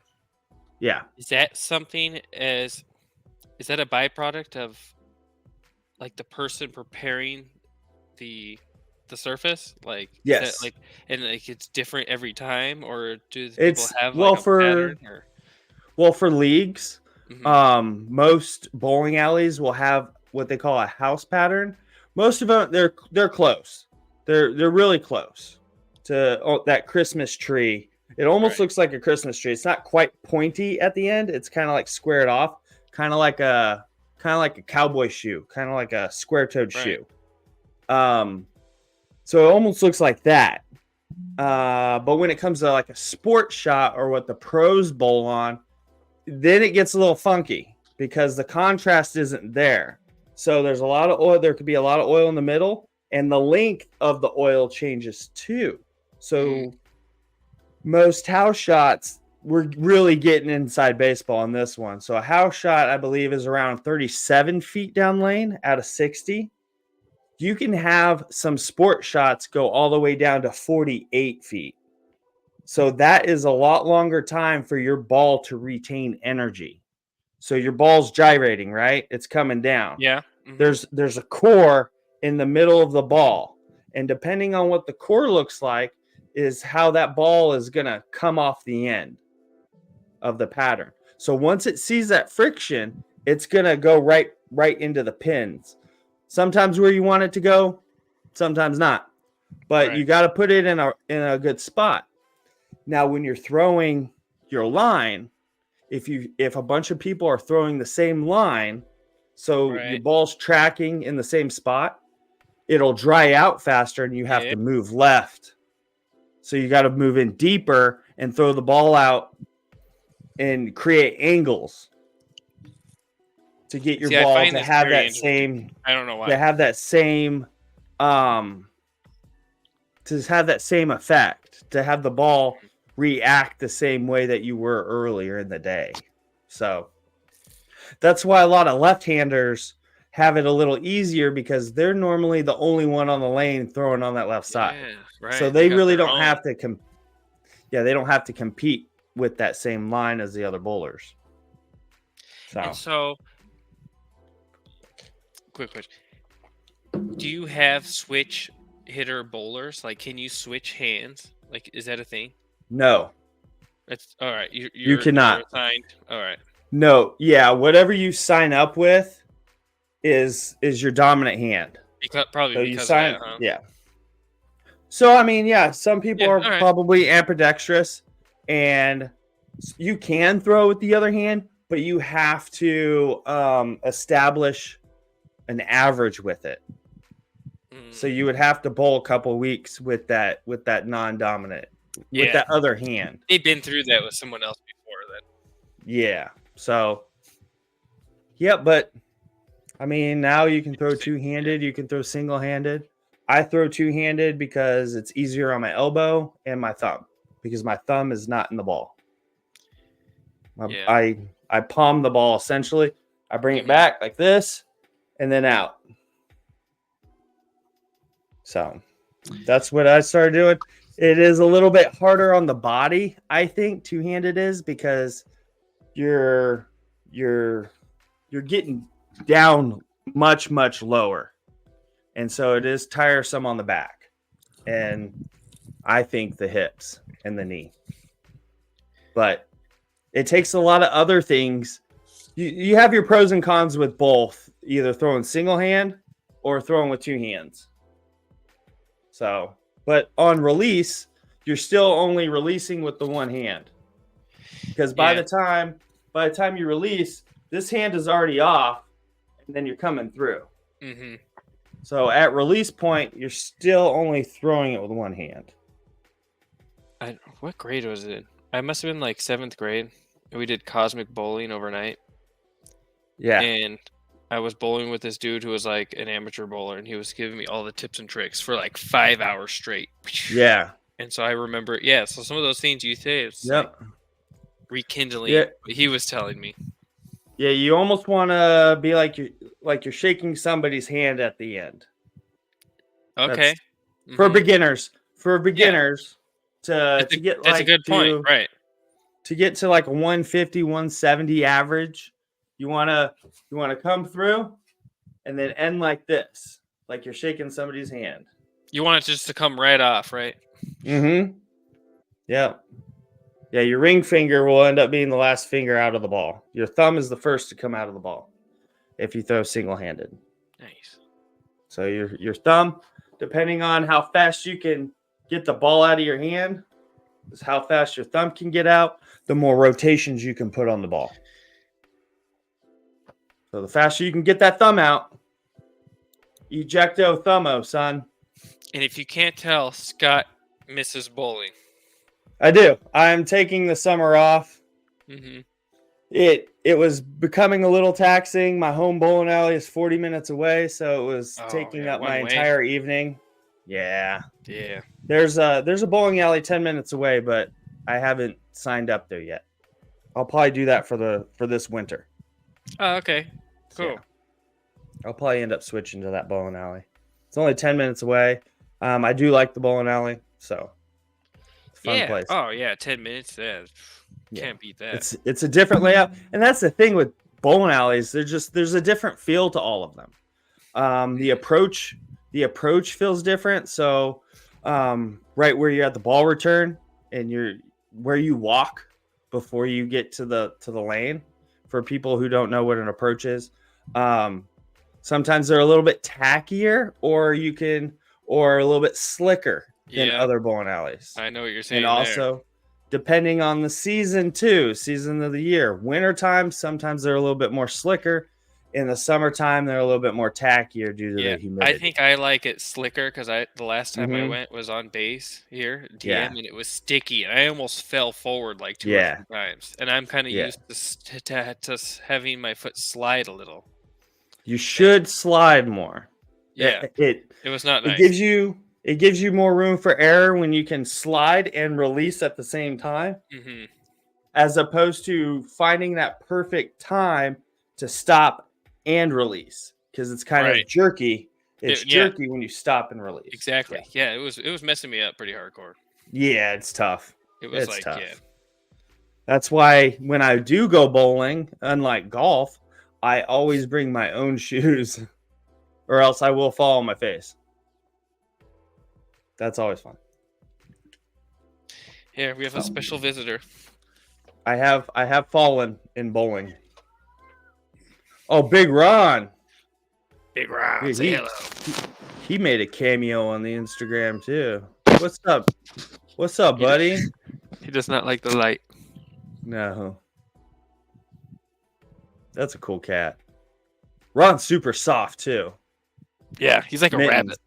is that something is that a byproduct of like the person preparing the surface? Like, yes, that, and it's different every time, or do people have a pattern? Well, for leagues, most bowling alleys will have what they call a house pattern. Most of them, they're close. They're really close to that Christmas tree. It almost looks like a Christmas tree. It's not quite pointy at the end. It's kind of like squared off, kind of like a cowboy shoe, kind of like a square-toed shoe. So it almost looks like that. But when it comes to like a sports shot or what the pros bowl on, then it gets a little funky because the contrast isn't there. So there's a lot of oil. There could be a lot of oil in the middle, and the length of the oil changes too. So most house shots, we're really getting inside baseball on this one. So a house shot, I believe, is around 37 feet down lane out of 60. You can have some sport shots go all the way down to 48 feet. So that is a lot longer time for your ball to retain energy. So your ball's gyrating, right? It's coming down. Yeah. There's a core in the middle of the ball. And depending on what the core looks like is how that ball is going to come off the end of the pattern. So once it sees that friction, it's going to go right into the pins. Sometimes where you want it to go, sometimes not. but you got to put it in a good spot. Now, when you're throwing your line, if a bunch of people are throwing the same line, so your ball's tracking in the same spot, it'll dry out faster and you have to move left. So you got to move in deeper and throw the ball out and create angles to get your ball to have that same. I don't know why. To have that same, to have that same effect, to have the ball react the same way that you were earlier in the day. So that's why a lot of left-handers have it a little easier, because they're normally the only one on the lane throwing on that left side. So they really don't have to they don't have to compete with that same line as the other bowlers. So quick question. Do you have switch hitter bowlers? Like, can you switch hands? Like, is that a thing? No. That's all right. You cannot. Assigned. All right. No. Yeah. Whatever you sign up with is your dominant hand. Probably because of that, huh? Yeah. So, I mean, some people are probably ambidextrous, and you can throw with the other hand, but you have to establish an average with it. So you would have to bowl a couple weeks with that non-dominant, with that other hand. They've been through that with someone else before that. Yeah. So, but I mean, now you can throw two-handed, you can throw single-handed. I throw two-handed because it's easier on my elbow and my thumb, because my thumb is not in the ball. I palm the ball essentially. I bring it back like this and then out. So that's what I started doing. It is a little bit harder on the body, I think, two-handed is, because you're getting down much, much lower. And so it is tiresome on the back. And I think the hips and the knee. But it takes a lot of other things. You have your pros and cons with both, either throwing single hand or throwing with two hands. So, but on release, you're still only releasing with the one hand. Because by the time you release, this hand is already off, and then you're coming through. Mm-hmm. So at release point, you're still only throwing it with one hand. What grade was it? I must have been like 7th grade. And we did cosmic bowling overnight. Yeah. And I was bowling with this dude who was like an amateur bowler, and he was giving me all the tips and tricks for like 5 hours straight. Yeah. And so I remember, so some of those things you say, it's like rekindling what he was telling me. Yeah, you almost want to be like you're shaking somebody's hand at the end. Okay. For beginners. To get that's a good point, right? To get to like a 150, 170 average, you want to come through and then end like this, like you're shaking somebody's hand. You want it just to come right off, right? Mm-hmm. Yeah. Yeah, your ring finger will end up being the last finger out of the ball. Your thumb is the first to come out of the ball if you throw single-handed. Nice. So your thumb, depending on how fast you can get the ball out of your hand, is how fast your thumb can get out, the more rotations you can put on the ball. So the faster you can get that thumb out, ejecto thumbo, son. And if you can't tell, Scott misses bowling. I do. I'm taking the summer off. Mm-hmm. It was becoming a little taxing. My home bowling alley is 40 minutes away, so it was taking up my entire evening. Yeah. Yeah. There's a bowling alley 10 minutes away, but I haven't signed up there yet. I'll probably do that for this winter. Oh, okay. Cool. Yeah. I'll probably end up switching to that bowling alley. It's only 10 minutes away. I do like the bowling alley, so it's a fun place. Oh yeah, 10 minutes. Can't beat that. It's a different layout, and that's the thing with bowling alleys. There's a different feel to all of them. The approach feels different. So right where you're at the ball return and where you walk before you get to the lane, for people who don't know what an approach is, sometimes they're a little bit tackier, or or a little bit slicker than Yeah. other bowling alleys. I know what you're saying. And also, depending on the season too, season of the year. Wintertime, sometimes they're a little bit more slicker. In the summertime, they're a little bit more tackier due to the humidity. I think I like it slicker because the last time I went was on base here, DM, and it was sticky, and I almost fell forward like 2 or 3 times. And I'm kind of used to having my foot slide a little. You should slide more. Yeah, it was not nice. It gives you more room for error when you can slide and release at the same time, as opposed to finding that perfect time to stop and release, because it's kind of jerky. It's jerky when you stop and release. Exactly. Yeah, it was messing me up pretty hardcore. Yeah, it's tough. It was tough. Yeah. That's why when I do go bowling, unlike golf, I always bring my own shoes, or else I will fall on my face. That's always fun. Here we have a special visitor. I have fallen in bowling. Oh, Big Ron. Big Ron, say hello. He made a cameo on the Instagram too. What's up? What's up, buddy? He does not like the light. No. That's a cool cat. Ron's super soft too. Yeah, he's like a rabbit.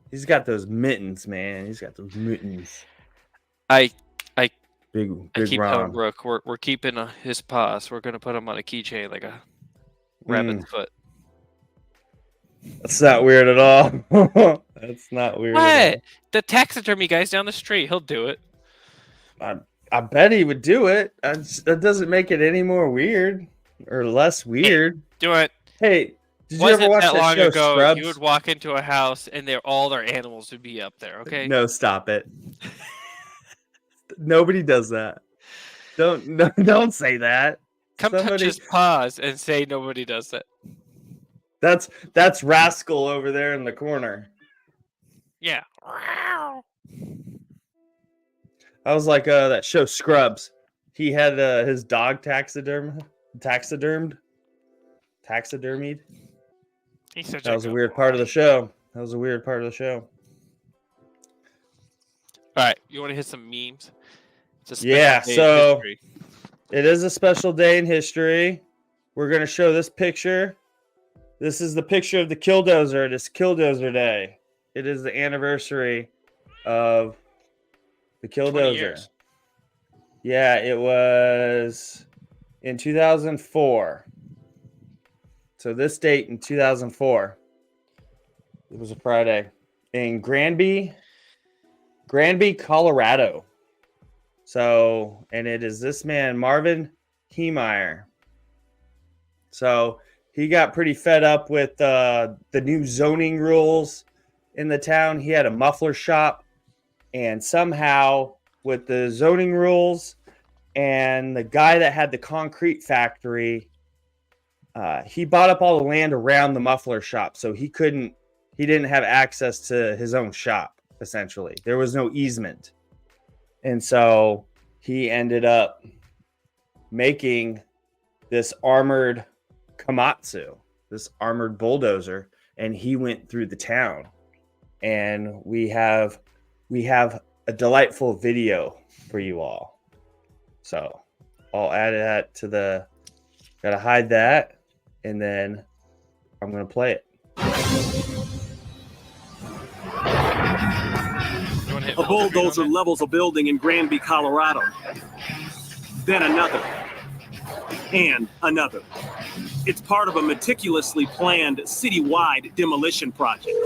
He's got those mittens, man. He's got those mittens. I keep telling Ron. Brooke, we're keeping his paws. We're gonna put him on a keychain like a rabbit's foot. That's not weird at all. That's not weird. What? The taxidermy guy's down the street. He'll do it. I bet he would do it. That doesn't make it any more weird or less weird. Hey, do it. Hey, did you ever watch that show Scrubs? You would walk into a house and all their animals would be up there. Okay. No, stop it. Nobody does that. Don't say that. Touch his paws and say nobody does that. That's Rascal over there in the corner. Yeah. I was like that show Scrubs. He had his dog taxidermied. That was a weird part of the show. All right, you want to hit some memes? So it is a special day in history. We're going to show this picture. This is the picture of the Killdozer. It is Killdozer Day. It is the anniversary of the Killdozer. Yeah, it was in 2004. So this date in 2004, it was a Friday in Grandby, Colorado. So, and it is this man, Marvin Heemeyer. So he got pretty fed up with the new zoning rules in the town. He had a muffler shop, and somehow with the zoning rules and the guy that had the concrete factory, he bought up all the land around the muffler shop. So he didn't have access to his own shop, essentially. There was no easement. And so he ended up making this armored Komatsu, this armored bulldozer, and he went through the town. And we have a delightful video for you all. So I'll add that to gotta hide that, and then I'm gonna play it. A bulldozer levels a building in Grandby, Colorado. Then another. And another. It's part of a meticulously planned citywide demolition project.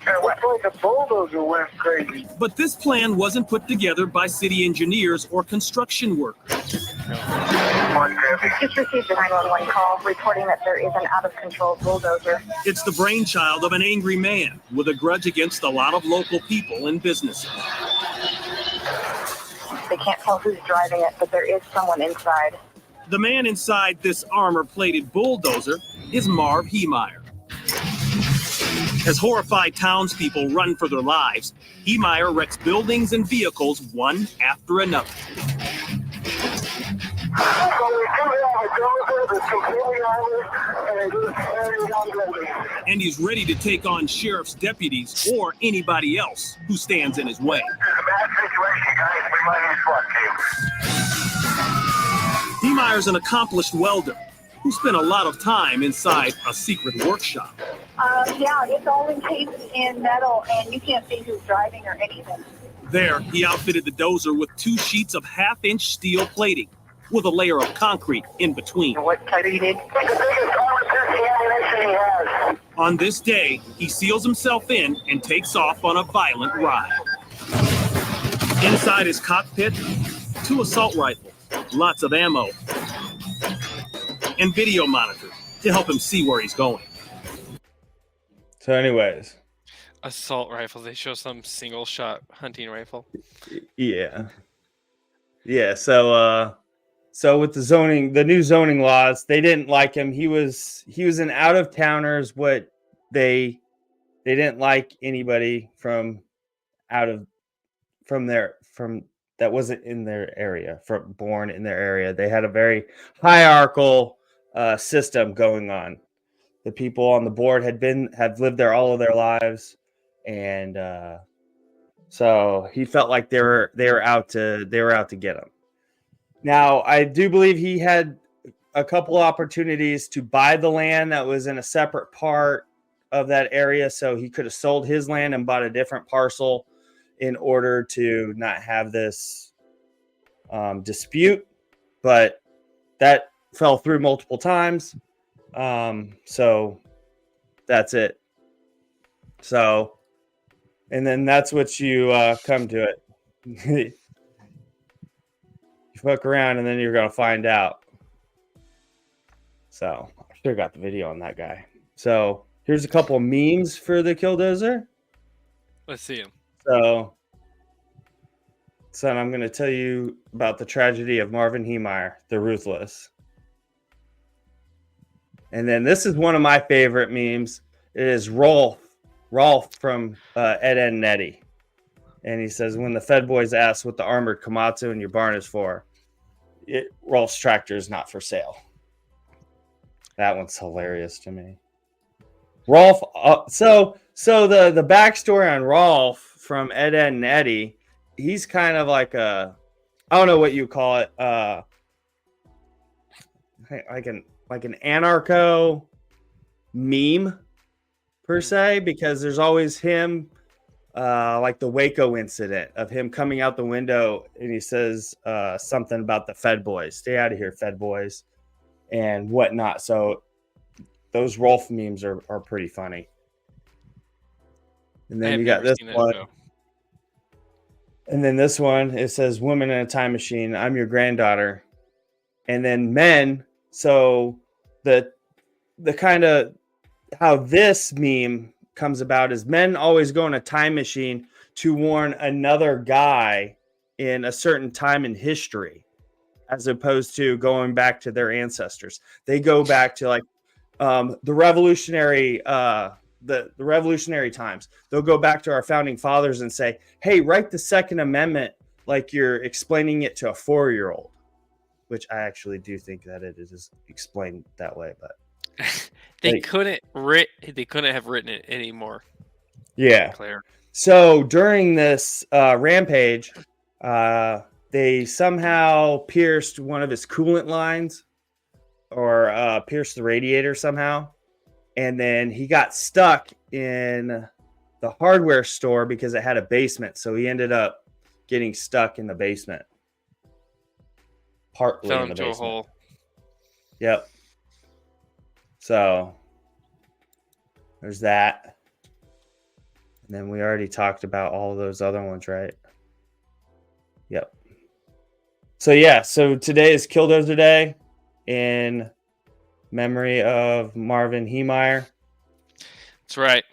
The bulldozer went crazy. But this plan wasn't put together by city engineers or construction workers. Just received a 911 call reporting that there is an out-of-control bulldozer. It's the brainchild of an angry man with a grudge against a lot of local people and businesses. They can't tell who's driving it, but there is someone inside. The man inside this armor-plated bulldozer is Marv Heemeyer. As horrified townspeople run for their lives, Heemeyer wrecks buildings and vehicles one after another. And he's ready to take on sheriff's deputies or anybody else who stands in his way. Niemeyer's an accomplished welder who spent a lot of time inside a secret workshop. Yeah, it's all encased in metal, and you can't see who's driving or anything. There, he outfitted the dozer with 2 sheets of half-inch steel plating with a layer of concrete in between. What type do you need? On this day, he seals himself in and takes off on a violent ride. Inside his cockpit, 2 assault rifles, lots of ammo, and video monitors to help him see where he's going. So anyways, Assault rifle. They show some single shot hunting rifle. yeah. So with the new zoning laws, they didn't like him. He was an out of towners. What they didn't like anybody from that wasn't in their area, born in their area. They had a very hierarchical system going on. The people on the board have lived there all of their lives, and so he felt like they were out to get him. Now, I do believe he had a couple opportunities to buy the land that was in a separate part of that area, so he could have sold his land and bought a different parcel in order to not have this dispute, but that fell through multiple times. So that's it. So, and then that's what you come to it. You fuck around and then you're going to find out. So I sure got the video on that guy. So here's a couple of memes for the Killdozer. Let's see him. So I'm going to tell you about the tragedy of Marvin Heemeyer, the Ruthless. And then this is one of my favorite memes. It is Rolf from Ed, Edd and Eddy. And he says, when the Fed boys ask what the armored Komatsu in your barn is for, Rolf's tractor is not for sale. That one's hilarious to me. Rolf, so the backstory on Rolf from Ed, Edd and Eddy, he's kind of like I don't know what you call it, like an anarcho meme per se, because there's always him, like the Waco incident of him coming out the window and he says something about the Fed boys, stay out of here, Fed boys, and whatnot. So those Rolf memes are pretty funny. And then you got this one. And then this one, it says, woman in a time machine, I'm your granddaughter. And then men. So the kind of how this meme comes about is men always go in a time machine to warn another guy in a certain time in history, as opposed to going back to their ancestors. They go back to like the revolutionary the revolutionary times. They'll go back to our founding fathers and say, hey, write the Second Amendment like you're explaining it to a 4-year-old, which I actually do think that it is explained that way, but they couldn't have written it anymore. Yeah. Claire. So during this rampage, they somehow pierced one of his coolant lines, or pierced the radiator somehow. And then he got stuck in the hardware store because it had a basement. So he ended up getting stuck in the basement. Partly Fell in the into basement. a hole. Yep. So there's that. And then we already talked about all of those other ones, right? Yep. So yeah, so today is Killdozer Day in memory of Marvin Heemeyer. That's right.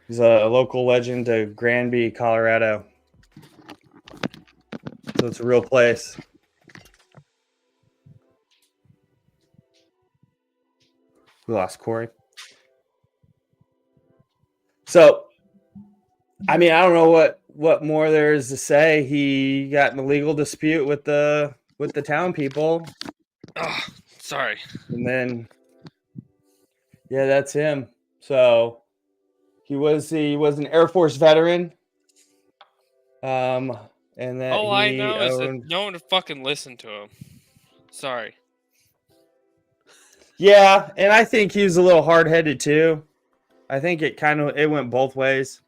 He's a local legend to Grandby, Colorado. So it's a real place. We lost Corey. So, I mean, I don't know what more there is to say. He got in a legal dispute with the with the town people. Oh, sorry. And then, yeah, that's him. So he was an Air Force veteran. And that All I he know is that owned. no one would fucking listen to him. Sorry. Yeah, and I think he was a little hard-headed too. I think it went both ways.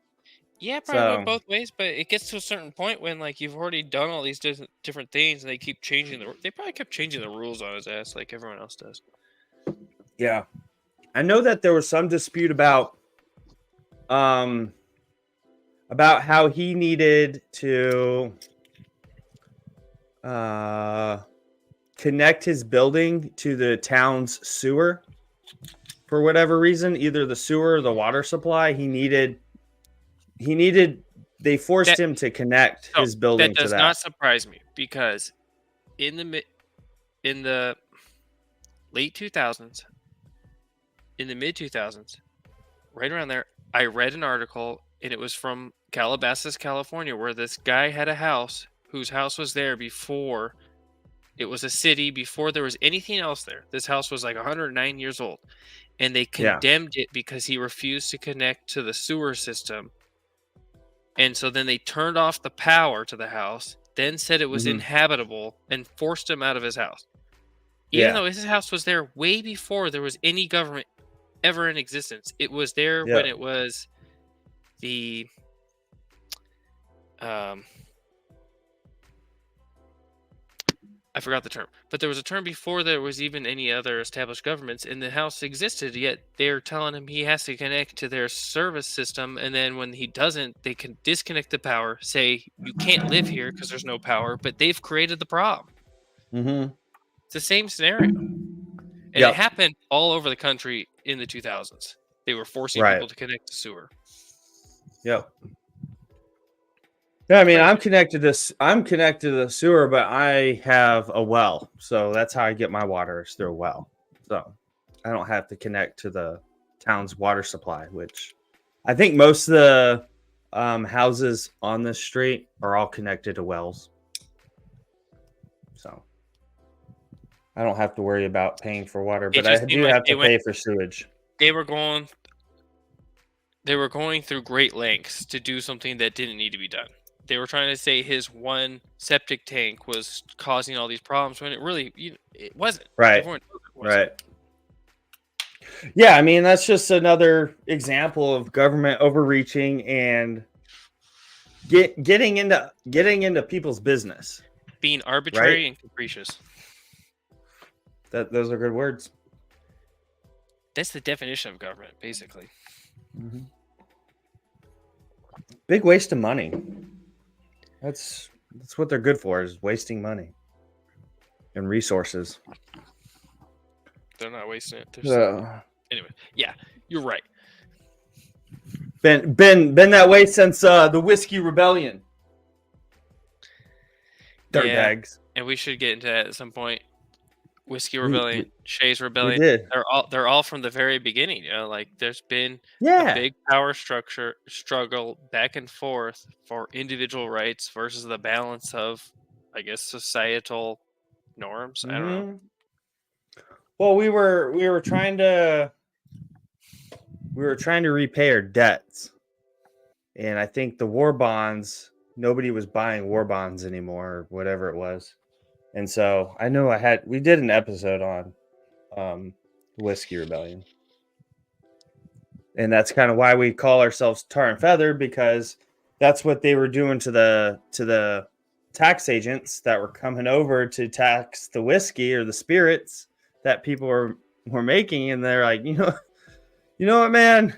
Yeah, it probably went So both ways, but it gets to a certain point when like you've already done all these different things, and they keep changing they probably kept changing the rules on his ass like everyone else does. yeah, I know that there was some dispute about how he needed to connect his building to the town's sewer for whatever reason, either the sewer or the water supply. They forced him to connect his building that does to that. not surprise me because in the late 2000s, in the mid 2000s, right around there, I read an article and it was from Calabasas, California, where this guy had a house whose house was there before it was a city, before there was anything else there. This house was like 109 years old, and they condemned it because he refused to connect to the sewer system. And so then they turned off the power to the house, then said it was inhabitable, and forced him out of his house. Even though his house was there way before there was any government ever in existence. It was there when it was the I forgot the term, but there was a term before there was even any other established governments, and the house existed, yet they're telling him he has to connect to their service system, and then when he doesn't, they can disconnect the power, say, you can't live here because there's no power, but they've created the problem. It's the same scenario. And it happened all over the country in the 2000s. They were forcing people to connect to sewer. Yep. Yeah, I mean, I'm connected to the sewer, but I have a well, so that's how I get my water, is through a well. So I don't have to connect to the town's water supply, which I think most of the houses on this street are all connected to wells. So I don't have to worry about paying for water, but I do have to pay for sewage. They were going through great lengths to do something that didn't need to be done. They were trying to say his one septic tank was causing all these problems when it really it wasn't. Right. Right. Yeah, I mean, that's just another example of government overreaching and getting into people's business. Being arbitrary and capricious. Those are good words. That's the definition of government, basically. Big waste of money. That's what they're good for, is wasting money and resources. They're not wasting it. Anyway, yeah, you're right. Been that way since the Whiskey Rebellion. Dirtbags. And we should get into that at some point. Whiskey Rebellion, Shays Rebellion. We did. They're all from the very beginning. Like there's been a big power struggle back and forth for individual rights versus the balance of, I guess, societal norms. I don't know. Well, we were trying to repay our debts, and I think the war bonds. Nobody was buying war bonds anymore, or whatever it was. And so I know we did an episode on Whiskey Rebellion. And that's kind of why we call ourselves Tar and Feather, because that's what they were doing to the tax agents that were coming over to tax the whiskey or the spirits that people were making. And they're like, you know what, man,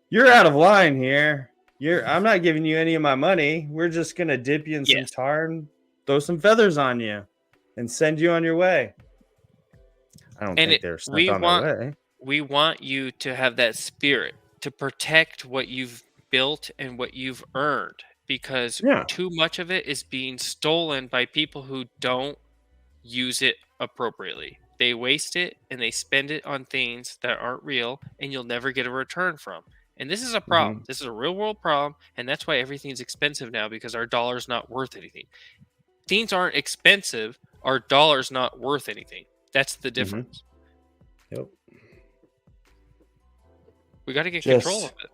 you're out of line here. I'm not giving you any of my money. We're just going to dip you in some tar and throw some feathers on you and send you on your way. I don't think they're sent on their way. We want you to have that spirit to protect what you've built and what you've earned, because too much of it is being stolen by people who don't use it appropriately. They waste it and they spend it on things that aren't real, and you'll never get a return from. And this is a problem. This is a real world problem, and that's why everything's expensive now, because our dollar's not worth anything. vaccines aren't expensive. Our dollar's not worth anything. That's the difference. Yep. We got to get control of it.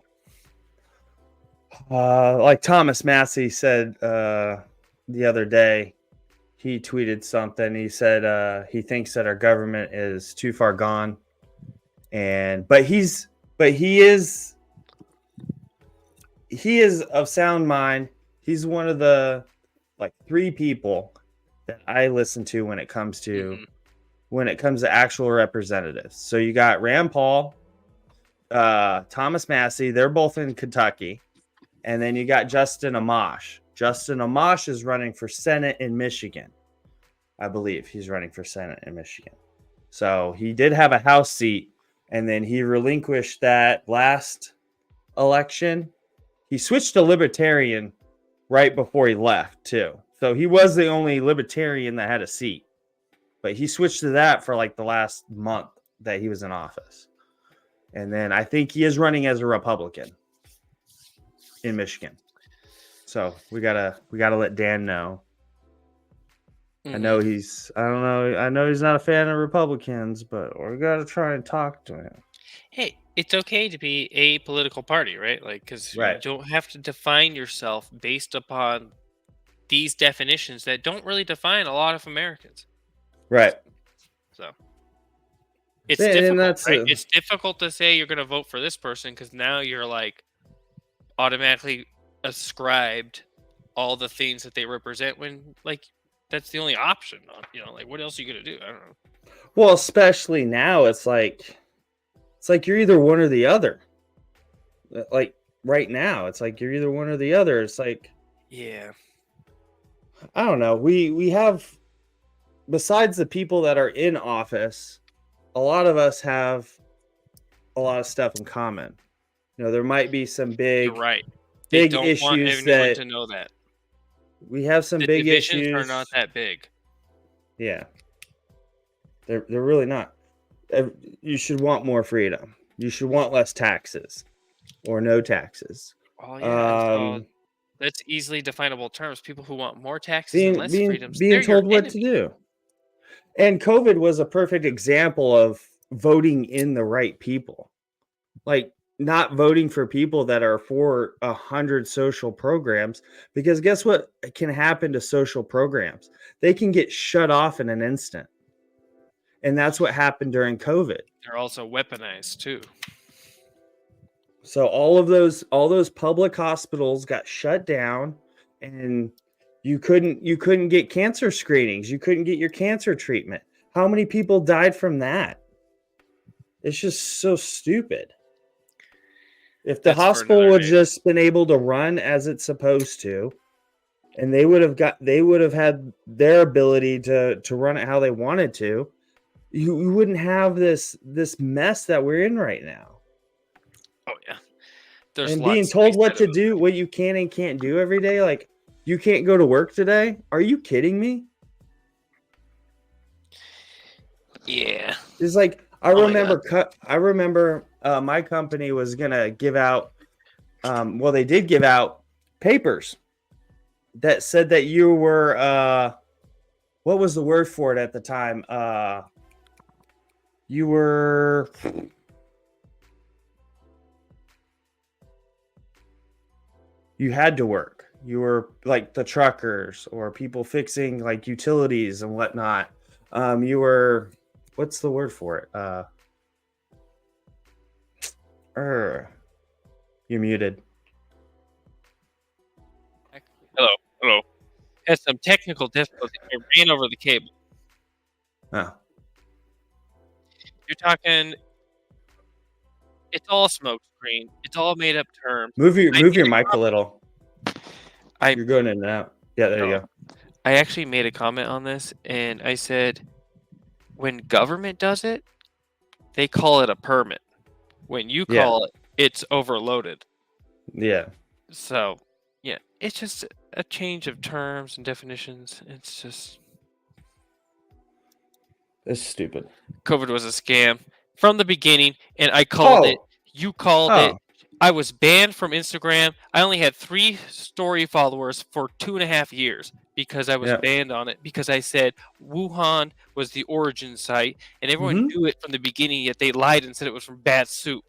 Like Thomas Massey said the other day, he tweeted something. He said he thinks that our government is too far gone, but he is of sound mind. He's one of the 3 people that I listen to when it comes to actual representatives. So you got Rand Paul, Thomas Massey. They're both in Kentucky. And then you got Justin Amash. Justin Amash is running for Senate in Michigan. I believe he's running for Senate in Michigan. So he did have a House seat, and then he relinquished that last election. He switched to Libertarian right before he left, too. So he was the only Libertarian that had a seat. But he switched to that for the last month that he was in office. And then I think he is running as a Republican in Michigan. So we gotta let Dan know. I know he's not a fan of Republicans, but we gotta try and talk to him. Hey, it's okay to be a political party, right? Because you don't have to define yourself based upon these definitions that don't really define a lot of Americans. Right. So it's difficult. Right? It's difficult to say you're going to vote for this person because now you're automatically ascribed all the things that they represent when that's the only option. What else are you going to do? I don't know. Well, especially now, it's like you're either one or the other. Right now, it's you're either one or the other. It's yeah. I don't know. We have, besides the people that are in office, a lot of us have a lot of stuff in common. There might be some big, You're right. Big don't issues want anyone that to know that we have some the big divisions issues. are not that big. Yeah, they're really not. You should want more freedom. You should want less taxes, or no taxes. Oh yeah. That's easily definable terms. People who want more taxes and less freedoms, being told what to do. And COVID was a perfect example of voting in the right people. Not voting for people that are for 100 social programs, because guess what can happen to social programs? They can get shut off in an instant. And that's what happened during COVID. They're also weaponized too. So all those public hospitals got shut down, and you couldn't get cancer screenings. You couldn't get your cancer treatment. How many people died from that? It's just so stupid. If the hospital would have just been able to run as it's supposed to, and they would have had their ability to run it how they wanted to, you wouldn't have this mess that we're in right now. Oh yeah. And being told what to do, what you can and can't do every day, you can't go to work today. Are you kidding me? Yeah. It's I remember my company was gonna give out. They did give out papers that said that you were. What was the word for it at the time? You were. You had to work. You were the truckers or people fixing utilities and whatnot. You were. What's the word for it? You're muted. Hello. Had some technical difficulty. I ran over the cable. Oh. You're talking. It's all smoke screen. It's all made up terms. Move your mic a little. You're going in and out. Yeah, there you go. I actually made a comment on this, and I said, when government does it, they call it a permit. When you call it, it's overloaded. Yeah. So, yeah, it's just a change of terms and definitions. It's stupid. COVID was a scam from the beginning, and I called it. You called it. I was banned from Instagram. I only had 3 story followers for 2.5 years because I was banned on it, because I said Wuhan was the origin site, and everyone knew it from the beginning, yet they lied and said it was from bat soup.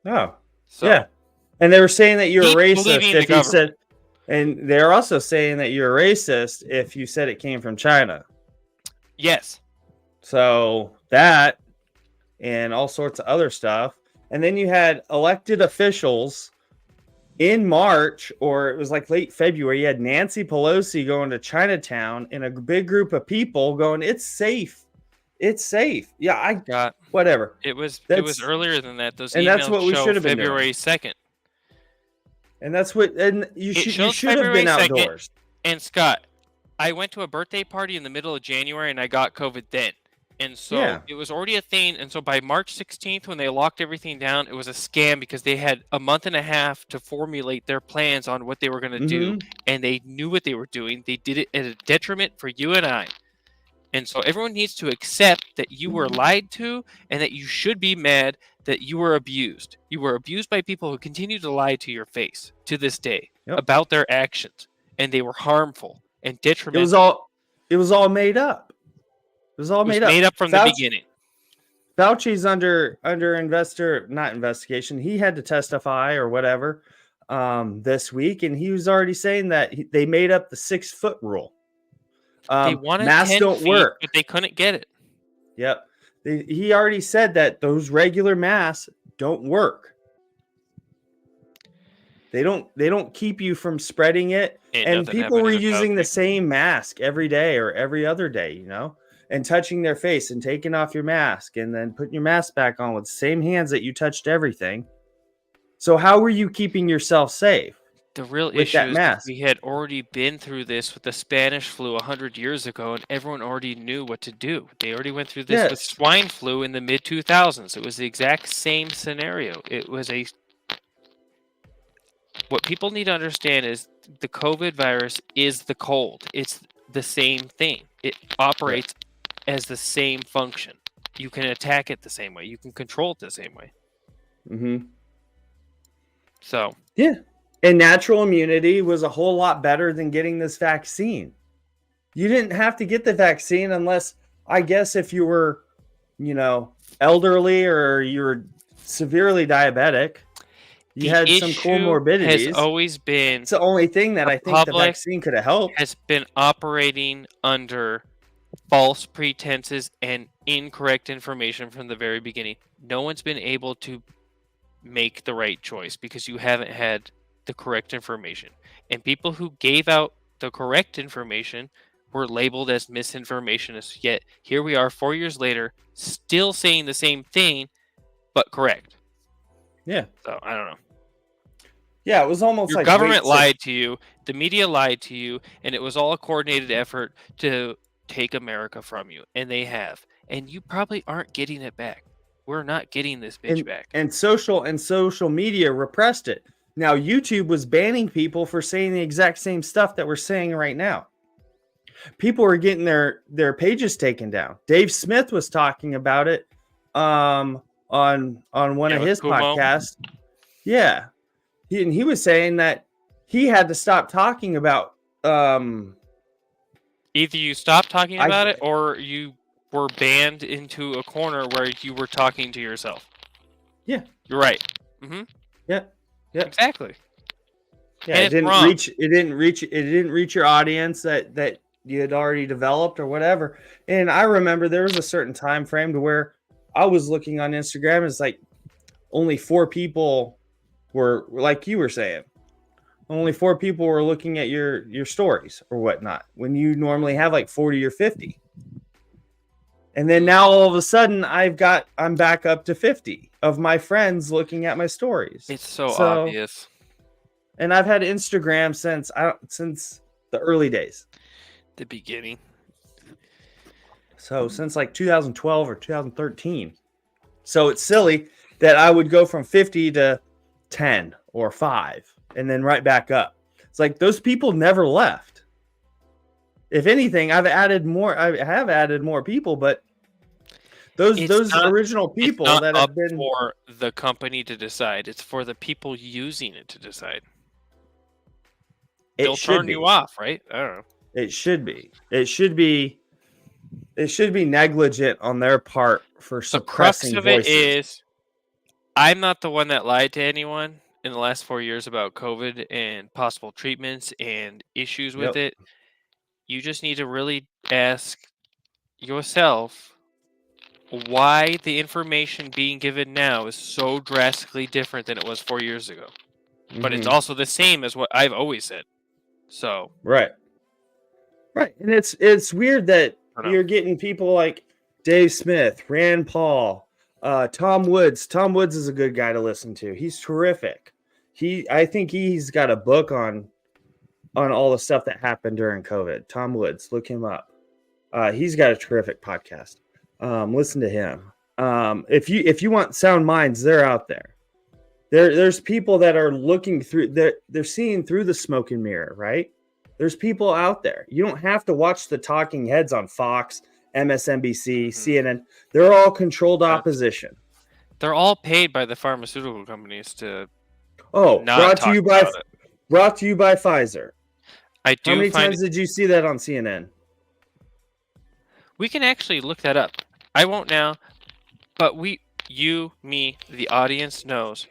Oh, So, yeah. And they were saying that you're a keep racist believing the if you government. said, and they're also saying that you're a racist if you said it came from China. Yes. So that and all sorts of other stuff. And then you had elected officials in March, or it was like late February. You had Nancy Pelosi going to Chinatown and a big group of people going, "It's safe. It's safe." Yeah, whatever. It was That's earlier than that. Those and emails that's what we show should have been February doing. 2nd. And that's what, and you should have February been 2nd. outdoors. And Scott, I went to a birthday party in the middle of January and I got COVID then. And so it was already a thing. And so by March 16th, when they locked everything down, it was a scam because they had a month and a half to formulate their plans on what they were going to do. And they knew what they were doing. They did it at a detriment for you and I. And so everyone needs to accept that you were lied to and that you should be mad that you were abused. You were abused by people who continue to lie to your face to this day about their actions. And they were harmful and detrimental. It was all made up. It was all made up from the beginning. Fauci's under not investigation. He had to testify or whatever this week, and he was already saying that they made up the 6-foot rule. They wanted masks 10 don't feet, work, but they couldn't get it. Yep, he already said that those regular masks don't work. They don't keep you from spreading it. And people were using the same mask every day or every other day, you know, and touching their face and taking off your mask and then putting your mask back on with the same hands that you touched everything. So how were you keeping yourself safe? The real issue is that we had already been through this with the Spanish flu 100 years ago, and everyone already knew what to do. They already went through this with swine flu in the mid-2000s. It was the exact same scenario. It was what people need to understand is the COVID virus is the cold. It's the same thing. It operates as the same function. You can attack it the same way. You can control it the same way. So. Yeah. And natural immunity was a whole lot better than getting this vaccine. You didn't have to get the vaccine unless, I guess, if you were, you know, elderly or you were severely diabetic. You had some comorbidities. Has always been it's the only thing that I think the vaccine could have helped. Has been operating under false pretenses and incorrect information from the very beginning. No one's been able to make the right choice because you haven't had the correct information. And people who gave out the correct information were labeled as misinformationists. Yet here we are 4 years later, still saying the same thing, but correct. Yeah. So I don't know. Yeah, it was almost your like government lied to you, the media lied to you, and it was all a coordinated effort to take America from you, and they have. And you probably aren't getting it back. We're not getting this bitch back. And social media repressed it. Now YouTube was banning people for saying the exact same stuff that we're saying right now. People were getting their pages taken down. Dave Smith was talking about it on one of his podcasts. Yeah. He was saying that he had to stop talking about either you stopped talking about it or you were banned into a corner where you were talking to yourself. Yeah. You're right. Yeah. Yeah. Exactly. Yeah, it didn't reach your audience that you had already developed or whatever. And I remember there was a certain time frame to where I was looking on Instagram. It's like only 4 people were, like you were saying, only 4 people were looking at your stories or whatnot when you normally have like 40 or 50. And then now all of a sudden I'm back up to 50 of my friends looking at my stories. It's so obvious. And I've had Instagram since the early days. The beginning. So since like 2012 or 2013. So it's silly that I would go from 50 to 10 or 5 and then right back up. It's like those people never left. If anything, I have added more people, but those original people that have been for the company to decide. It's for the people using it to decide. They'll turn you off, right? I don't know. It should be. It should be negligent on their part for The crux suppressing of it voices. is, I'm not the one that lied to anyone in the last 4 years about COVID and possible treatments and issues with Yep. it. You just need to really ask yourself why the information being given now is so drastically different than it was 4 years ago. But it's Mhm. also the same as what I've always said. So, Right. And it's weird that I don't know. you're getting people like Dave Smith, Rand Paul, Tom Woods. Tom Woods is a good guy to listen to. He's terrific. I think he's got a book on all the stuff that happened during COVID. Tom Woods, look him up. He's got a terrific podcast. Listen to him. If you want sound minds, they're out there. There's people that are looking through. They're seeing through the smoke and mirror, right? There's people out there. You don't have to watch the talking heads on Fox, MSNBC, CNN. They're all controlled opposition. They're all paid by the pharmaceutical companies to Oh, not brought talk to you by Pfizer. I do How many find times did you see that on CNN? we can actually look that up. I won't now, but you, me, the audience knows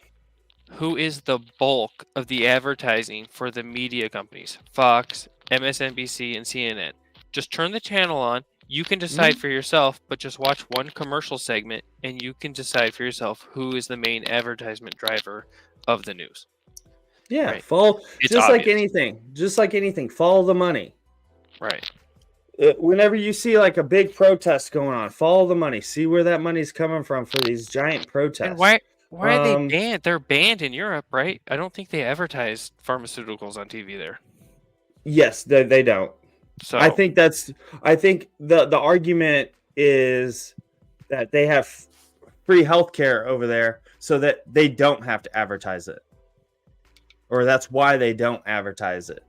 who is the bulk of the advertising for the media companies, Fox, MSNBC, and CNN. Just turn the channel on. You can decide for yourself, but just watch one commercial segment, and you can decide for yourself who is the main advertisement driver of the news. Yeah, Right. follow It's just like obvious. anything. Follow the money. Right. Whenever you see like a big protest going on, follow the money. See where that money's coming from for these giant protests. And why are they banned? They're banned in Europe, right? I don't think they advertise pharmaceuticals on TV there. Yes, they don't. So I think the argument is that they have free healthcare over there so that they don't have to advertise it. Or that's why they don't advertise it,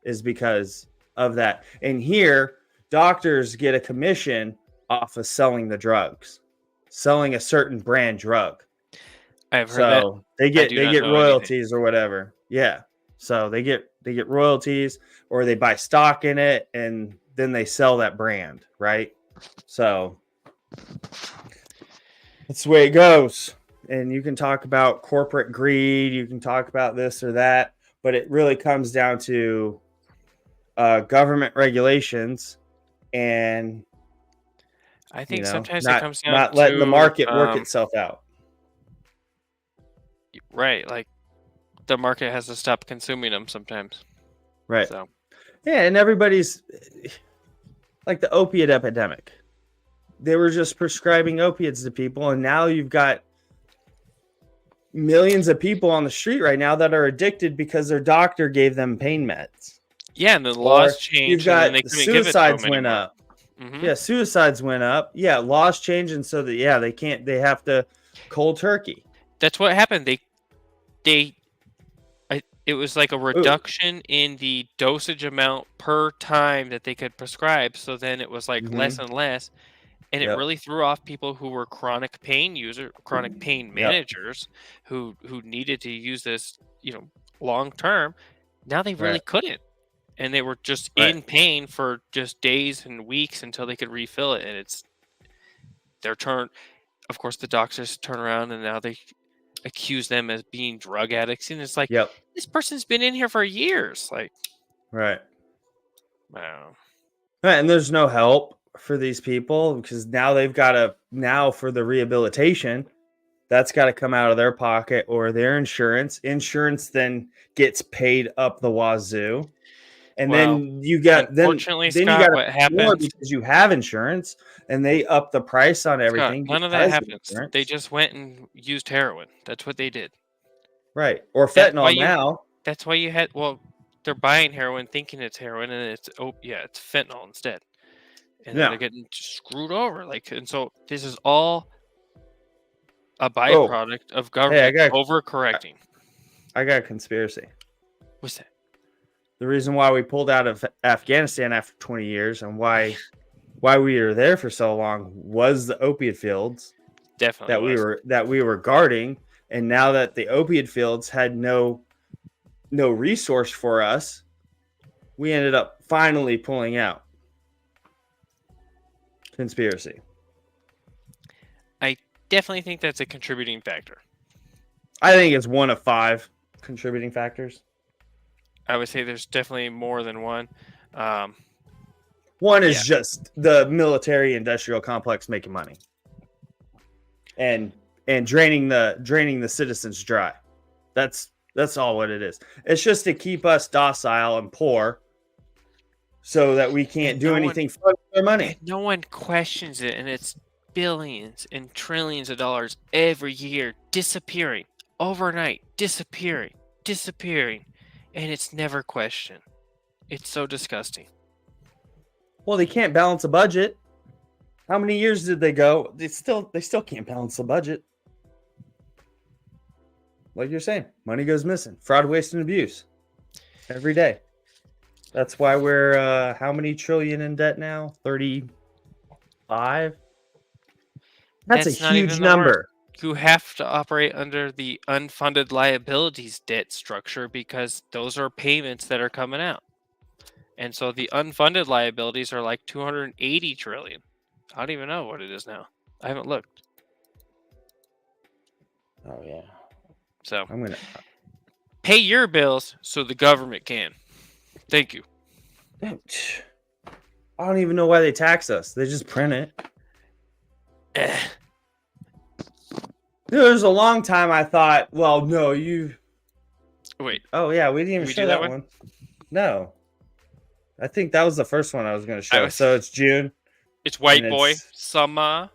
is because of that. And here, doctors get a commission off of selling the drugs, selling a certain brand drug. I've heard that. They get know royalties or whatever. Yeah. So they get royalties, or they buy stock in it and then they sell that brand, right? So that's the way it goes. And you can talk about corporate greed, you can talk about this or that, but it really comes down to government regulations and I think sometimes it not, comes down not to letting the market work itself out. Right, like the market has to stop consuming them sometimes. Right. So yeah, and everybody's like the opiate epidemic. They were just prescribing opiates to people, and now you've got millions of people on the street right now that are addicted because their doctor gave them pain meds. Yeah, and the laws changed. You've got and they couldn't give it to suicides them went anymore. up. Mm-hmm. Yeah, suicides went up. Yeah, laws changed, and so that they can't. They have to cold turkey. That's what happened. It was like a reduction in the dosage amount per time that they could prescribe. So then it was like less and less. And it really threw off people who were chronic pain managers who needed to use this, long term. Now they really couldn't. And they were just in pain for just days and weeks until they could refill it. And it's their turn. Of course, the doctors turn around and now they accuse them as being drug addicts. And it's like, this person's been in here for years. Like, right. Wow. And there's no help for these people because now they've got to, for the rehabilitation, that's got to come out of their pocket or their insurance. Insurance then gets paid up the wazoo. And then you got unfortunately, then Scott, you got what happens more because you have insurance and they up the price on everything. Scott, none of that happens. They just went and used heroin. That's what they did. Right. Or fentanyl now. That's why you had they're buying heroin thinking it's heroin and it's fentanyl instead. And then they're getting screwed over. And so this is all a byproduct of government overcorrecting. I got a conspiracy. What's that? The reason why we pulled out of Afghanistan after 20 years and why we were there for so long was the opiate fields. Definitely that we were guarding, and now that the opiate fields had no resource for us, we ended up finally pulling out. Conspiracy. I definitely think that's a contributing factor. I think it's one of 5 contributing factors. I would say there's definitely more than one. One is just the military industrial complex making money. And draining the citizens dry. That's all what it is. It's just to keep us docile and poor so that we can't do anything fun with our money. No one questions it, and it's billions and trillions of dollars every year disappearing overnight, disappearing, and it's never questioned. It's so disgusting. Well, they can't balance a budget. How many years did they go? They still can't balance the budget. Like you're saying, money goes missing. Fraud, waste, and abuse. Every day. That's why we're how many trillion in debt now? 35? That's a huge number. You have to operate under the unfunded liabilities debt structure because those are payments that are coming out. And so the unfunded liabilities are like 280 trillion. I don't even know what it is now. I haven't looked. Oh yeah. So I'm gonna pay your bills so the government can. Thank you. I don't even know why they tax us. They just print it. There was a long time I thought, well, no, you. Wait. Oh yeah, we didn't even show that one. No. I think that was the first one I was going to show. So it's June. It's White Boy Summer.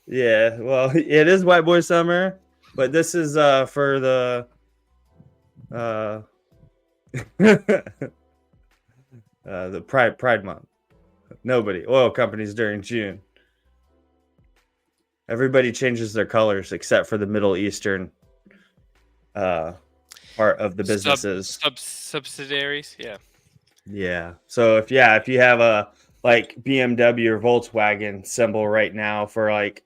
Yeah, well, it is White Boy Summer, but this is for the the Pride Month. Oil companies during June. Everybody changes their colors except for the Middle Eastern part of the businesses. Subsidiaries, yeah. Yeah. So if you have a like BMW or Volkswagen symbol right now for like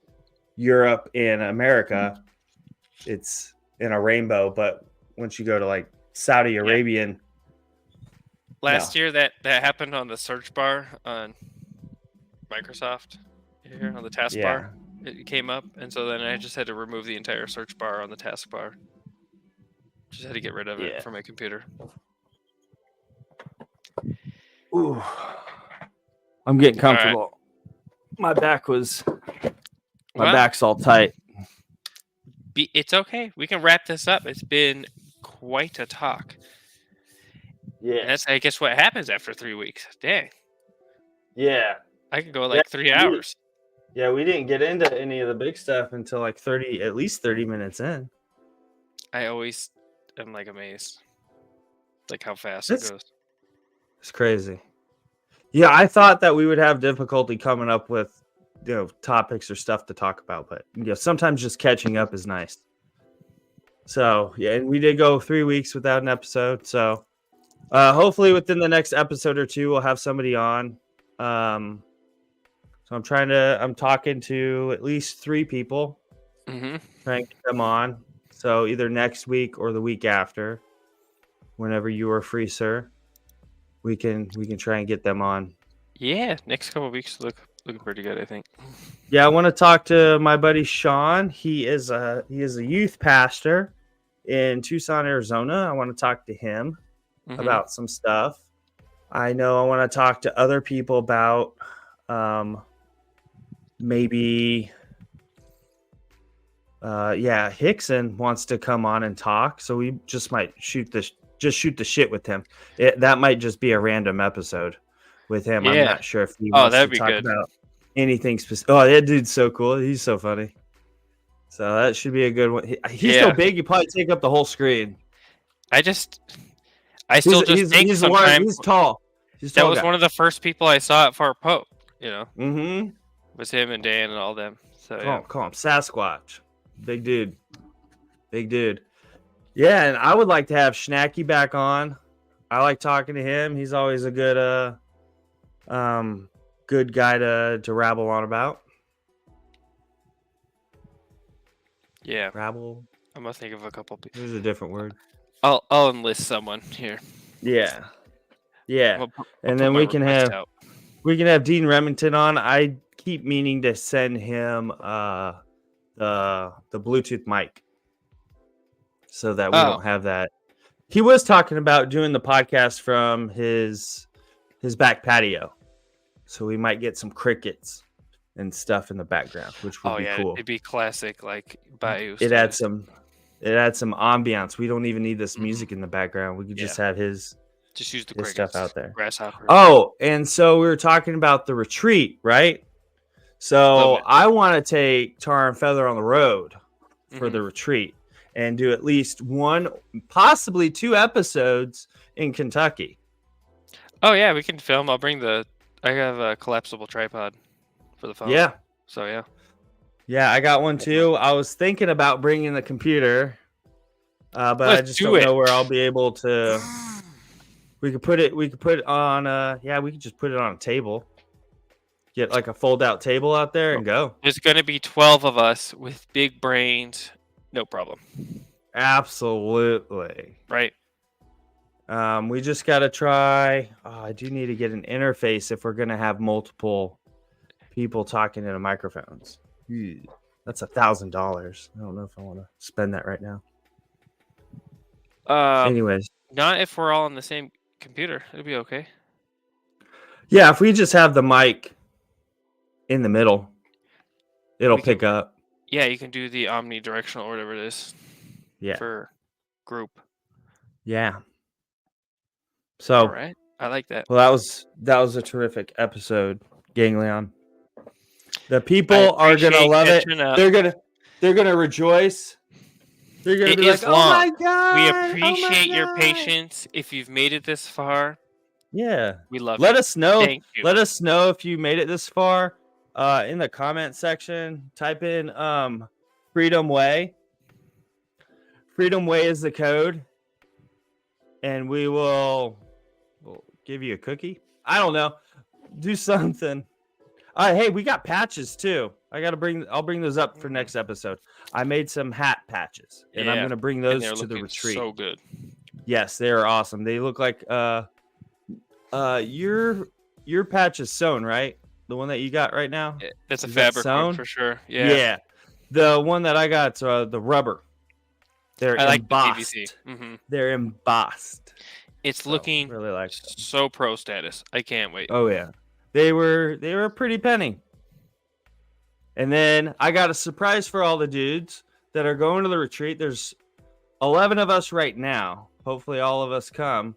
Europe and America, it's in a rainbow. But once you go to like Saudi Arabian, last year that happened on the search bar on Microsoft here on the taskbar. It came up, and so then I just had to remove the entire search bar on the taskbar. Just had to get rid of it from my computer. Ooh, I'm getting comfortable. Right. My back's all tight. It's okay. We can wrap this up. It's been quite a talk. Yeah, that's I guess what happens after 3 weeks. Dang. Yeah, I could go like 3 hours. We didn't get into any of the big stuff until like at least 30 minutes in. I always am like amazed, like how fast it goes. It's crazy. Yeah, I thought that we would have difficulty coming up with, topics or stuff to talk about, but sometimes just catching up is nice. So and we did go 3 weeks without an episode. So hopefully within the next episode or two, we'll have somebody on. So I'm talking to at least 3 people. Mm-hmm. Trying to get them on. So either next week or the week after, whenever you are free, sir. We can try and get them on. Yeah, next couple of weeks looking pretty good, I think. Yeah, I want to talk to my buddy Sean. He is a youth pastor in Tucson, Arizona. I want to talk to him about some stuff. I know I want to talk to other people about maybe Hickson wants to come on and talk, so we just might shoot the shit with him. That might just be a random episode with him. Yeah. I'm not sure if he wants to talk about anything specific. Oh, that dude's so cool. He's so funny. So that should be a good one. He's so big, you probably take up the whole screen. He's tall. That was one of the first people I saw at Far Pope. Mm-hmm. Was him and Dan and all them. So call him Sasquatch. Big dude. Yeah, and I would like to have Schnacky back on. I like talking to him. He's always a good good guy to rabble on about. Yeah. Rabble. I'm gonna think of a couple people. There's a different word. I'll enlist someone here. Yeah. Yeah, I'll and put then my we can request have out. Dean Remington on. I keep meaning to send him the Bluetooth mic so that we don't have that. He was talking about doing the podcast from his back patio, so we might get some crickets and stuff in the background, which would be cool. It'd be classic, like Bayou. It adds some ambiance. We don't even need this music in the background. We could just have his use the his crickets, stuff out there. grasshoppers. Oh, and so we were talking about the retreat, right? So I want to take Tar and Feather on the road for the retreat and do at least one, possibly 2 episodes in Kentucky. Oh yeah, we can film. I have a collapsible tripod for the phone. Yeah. So yeah. Yeah, I got one too. I was thinking about bringing the computer, but I just don't know where I'll be able to. We could put it on. We could just put it on a table. Get like a fold-out table out there and go. There's gonna be 12 of us with big brains. No problem. Absolutely. Right. We just gotta try. Oh, I do need to get an interface if we're gonna have multiple people talking into microphones. That's $1,000. I don't know if I want to spend that right now. Anyways, not if we're all on the same computer. It'll be okay. Yeah, if we just have the mic in the middle, it'll pick up. Yeah, you can do the omnidirectional or whatever it is. Yeah. For group. Yeah. So. All right. I like that. Well, that was a terrific episode, Ganglion. The people are gonna love it. They're gonna rejoice. They're gonna be like, "Oh my god!" We appreciate your patience. If you've made it this far, yeah, we love. Let us know. Thank you. Let us know if you made it this far. In the comment section, type in Freedom Way. Freedom Way is the code, and we'll give you a cookie. I don't know. Do something. Hey, we got patches too. I'll bring those up for next episode. I made some hat patches, and I'm gonna bring those to the retreat. So good. Yes, they are awesome. They look like your patch is sewn, right? The one that you got right now. That's a fabric one for sure. Yeah. Yeah. The one that I got, the rubber. They're embossed. The PVC. They're embossed. It's looking really like so pro status. I can't wait. Oh yeah. They were a pretty penny. And then I got a surprise for all the dudes that are going to the retreat. There's 11 of us right now. Hopefully all of us come.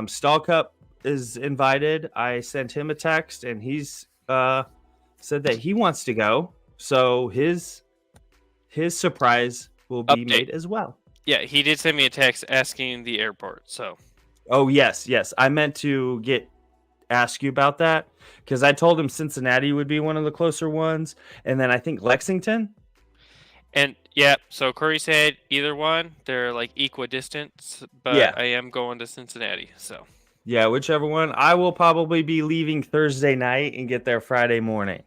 Stall Cup is invited. I sent him a text and he's said that he wants to go. So his surprise will be made as well. Yeah, he did send me a text asking the airport. So. Oh yes. I meant to ask you about that because I told him Cincinnati would be one of the closer ones, and then I think Lexington. And yeah, so Corey said either one. They're like equidistant, but I am going to Cincinnati. So yeah, whichever one. I will probably be leaving Thursday night and get there Friday morning,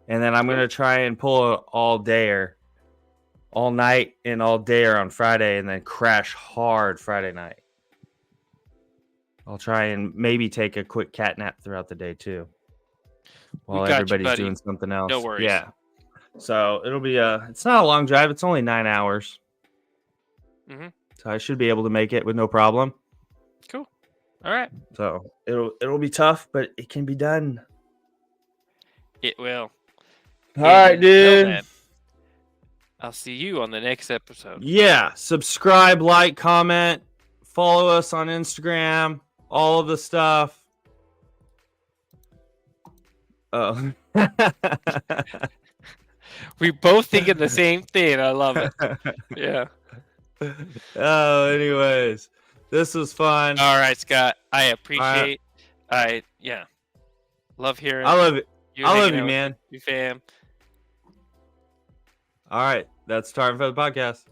and then I'm gonna try and pull an all night and all dayer on Friday, and then crash hard Friday night. I'll try and maybe take a quick cat nap throughout the day too, while everybody's doing something else. No worries. Yeah. So it'll be it's not a long drive. It's only 9 hours. So I should be able to make it with no problem. Cool. All right. So it'll be tough, but it can be done. It will. All right, dude. I'll see you on the next episode. Yeah. Subscribe, like, comment, follow us on Instagram. All of the stuff. Oh. We both thinking the same thing. I love it. Yeah. Oh, anyways. This was fun. All right, Scott. I appreciate love hearing. I love it. I love you, man. You fam. All right. That's Tar and Feather Podcast.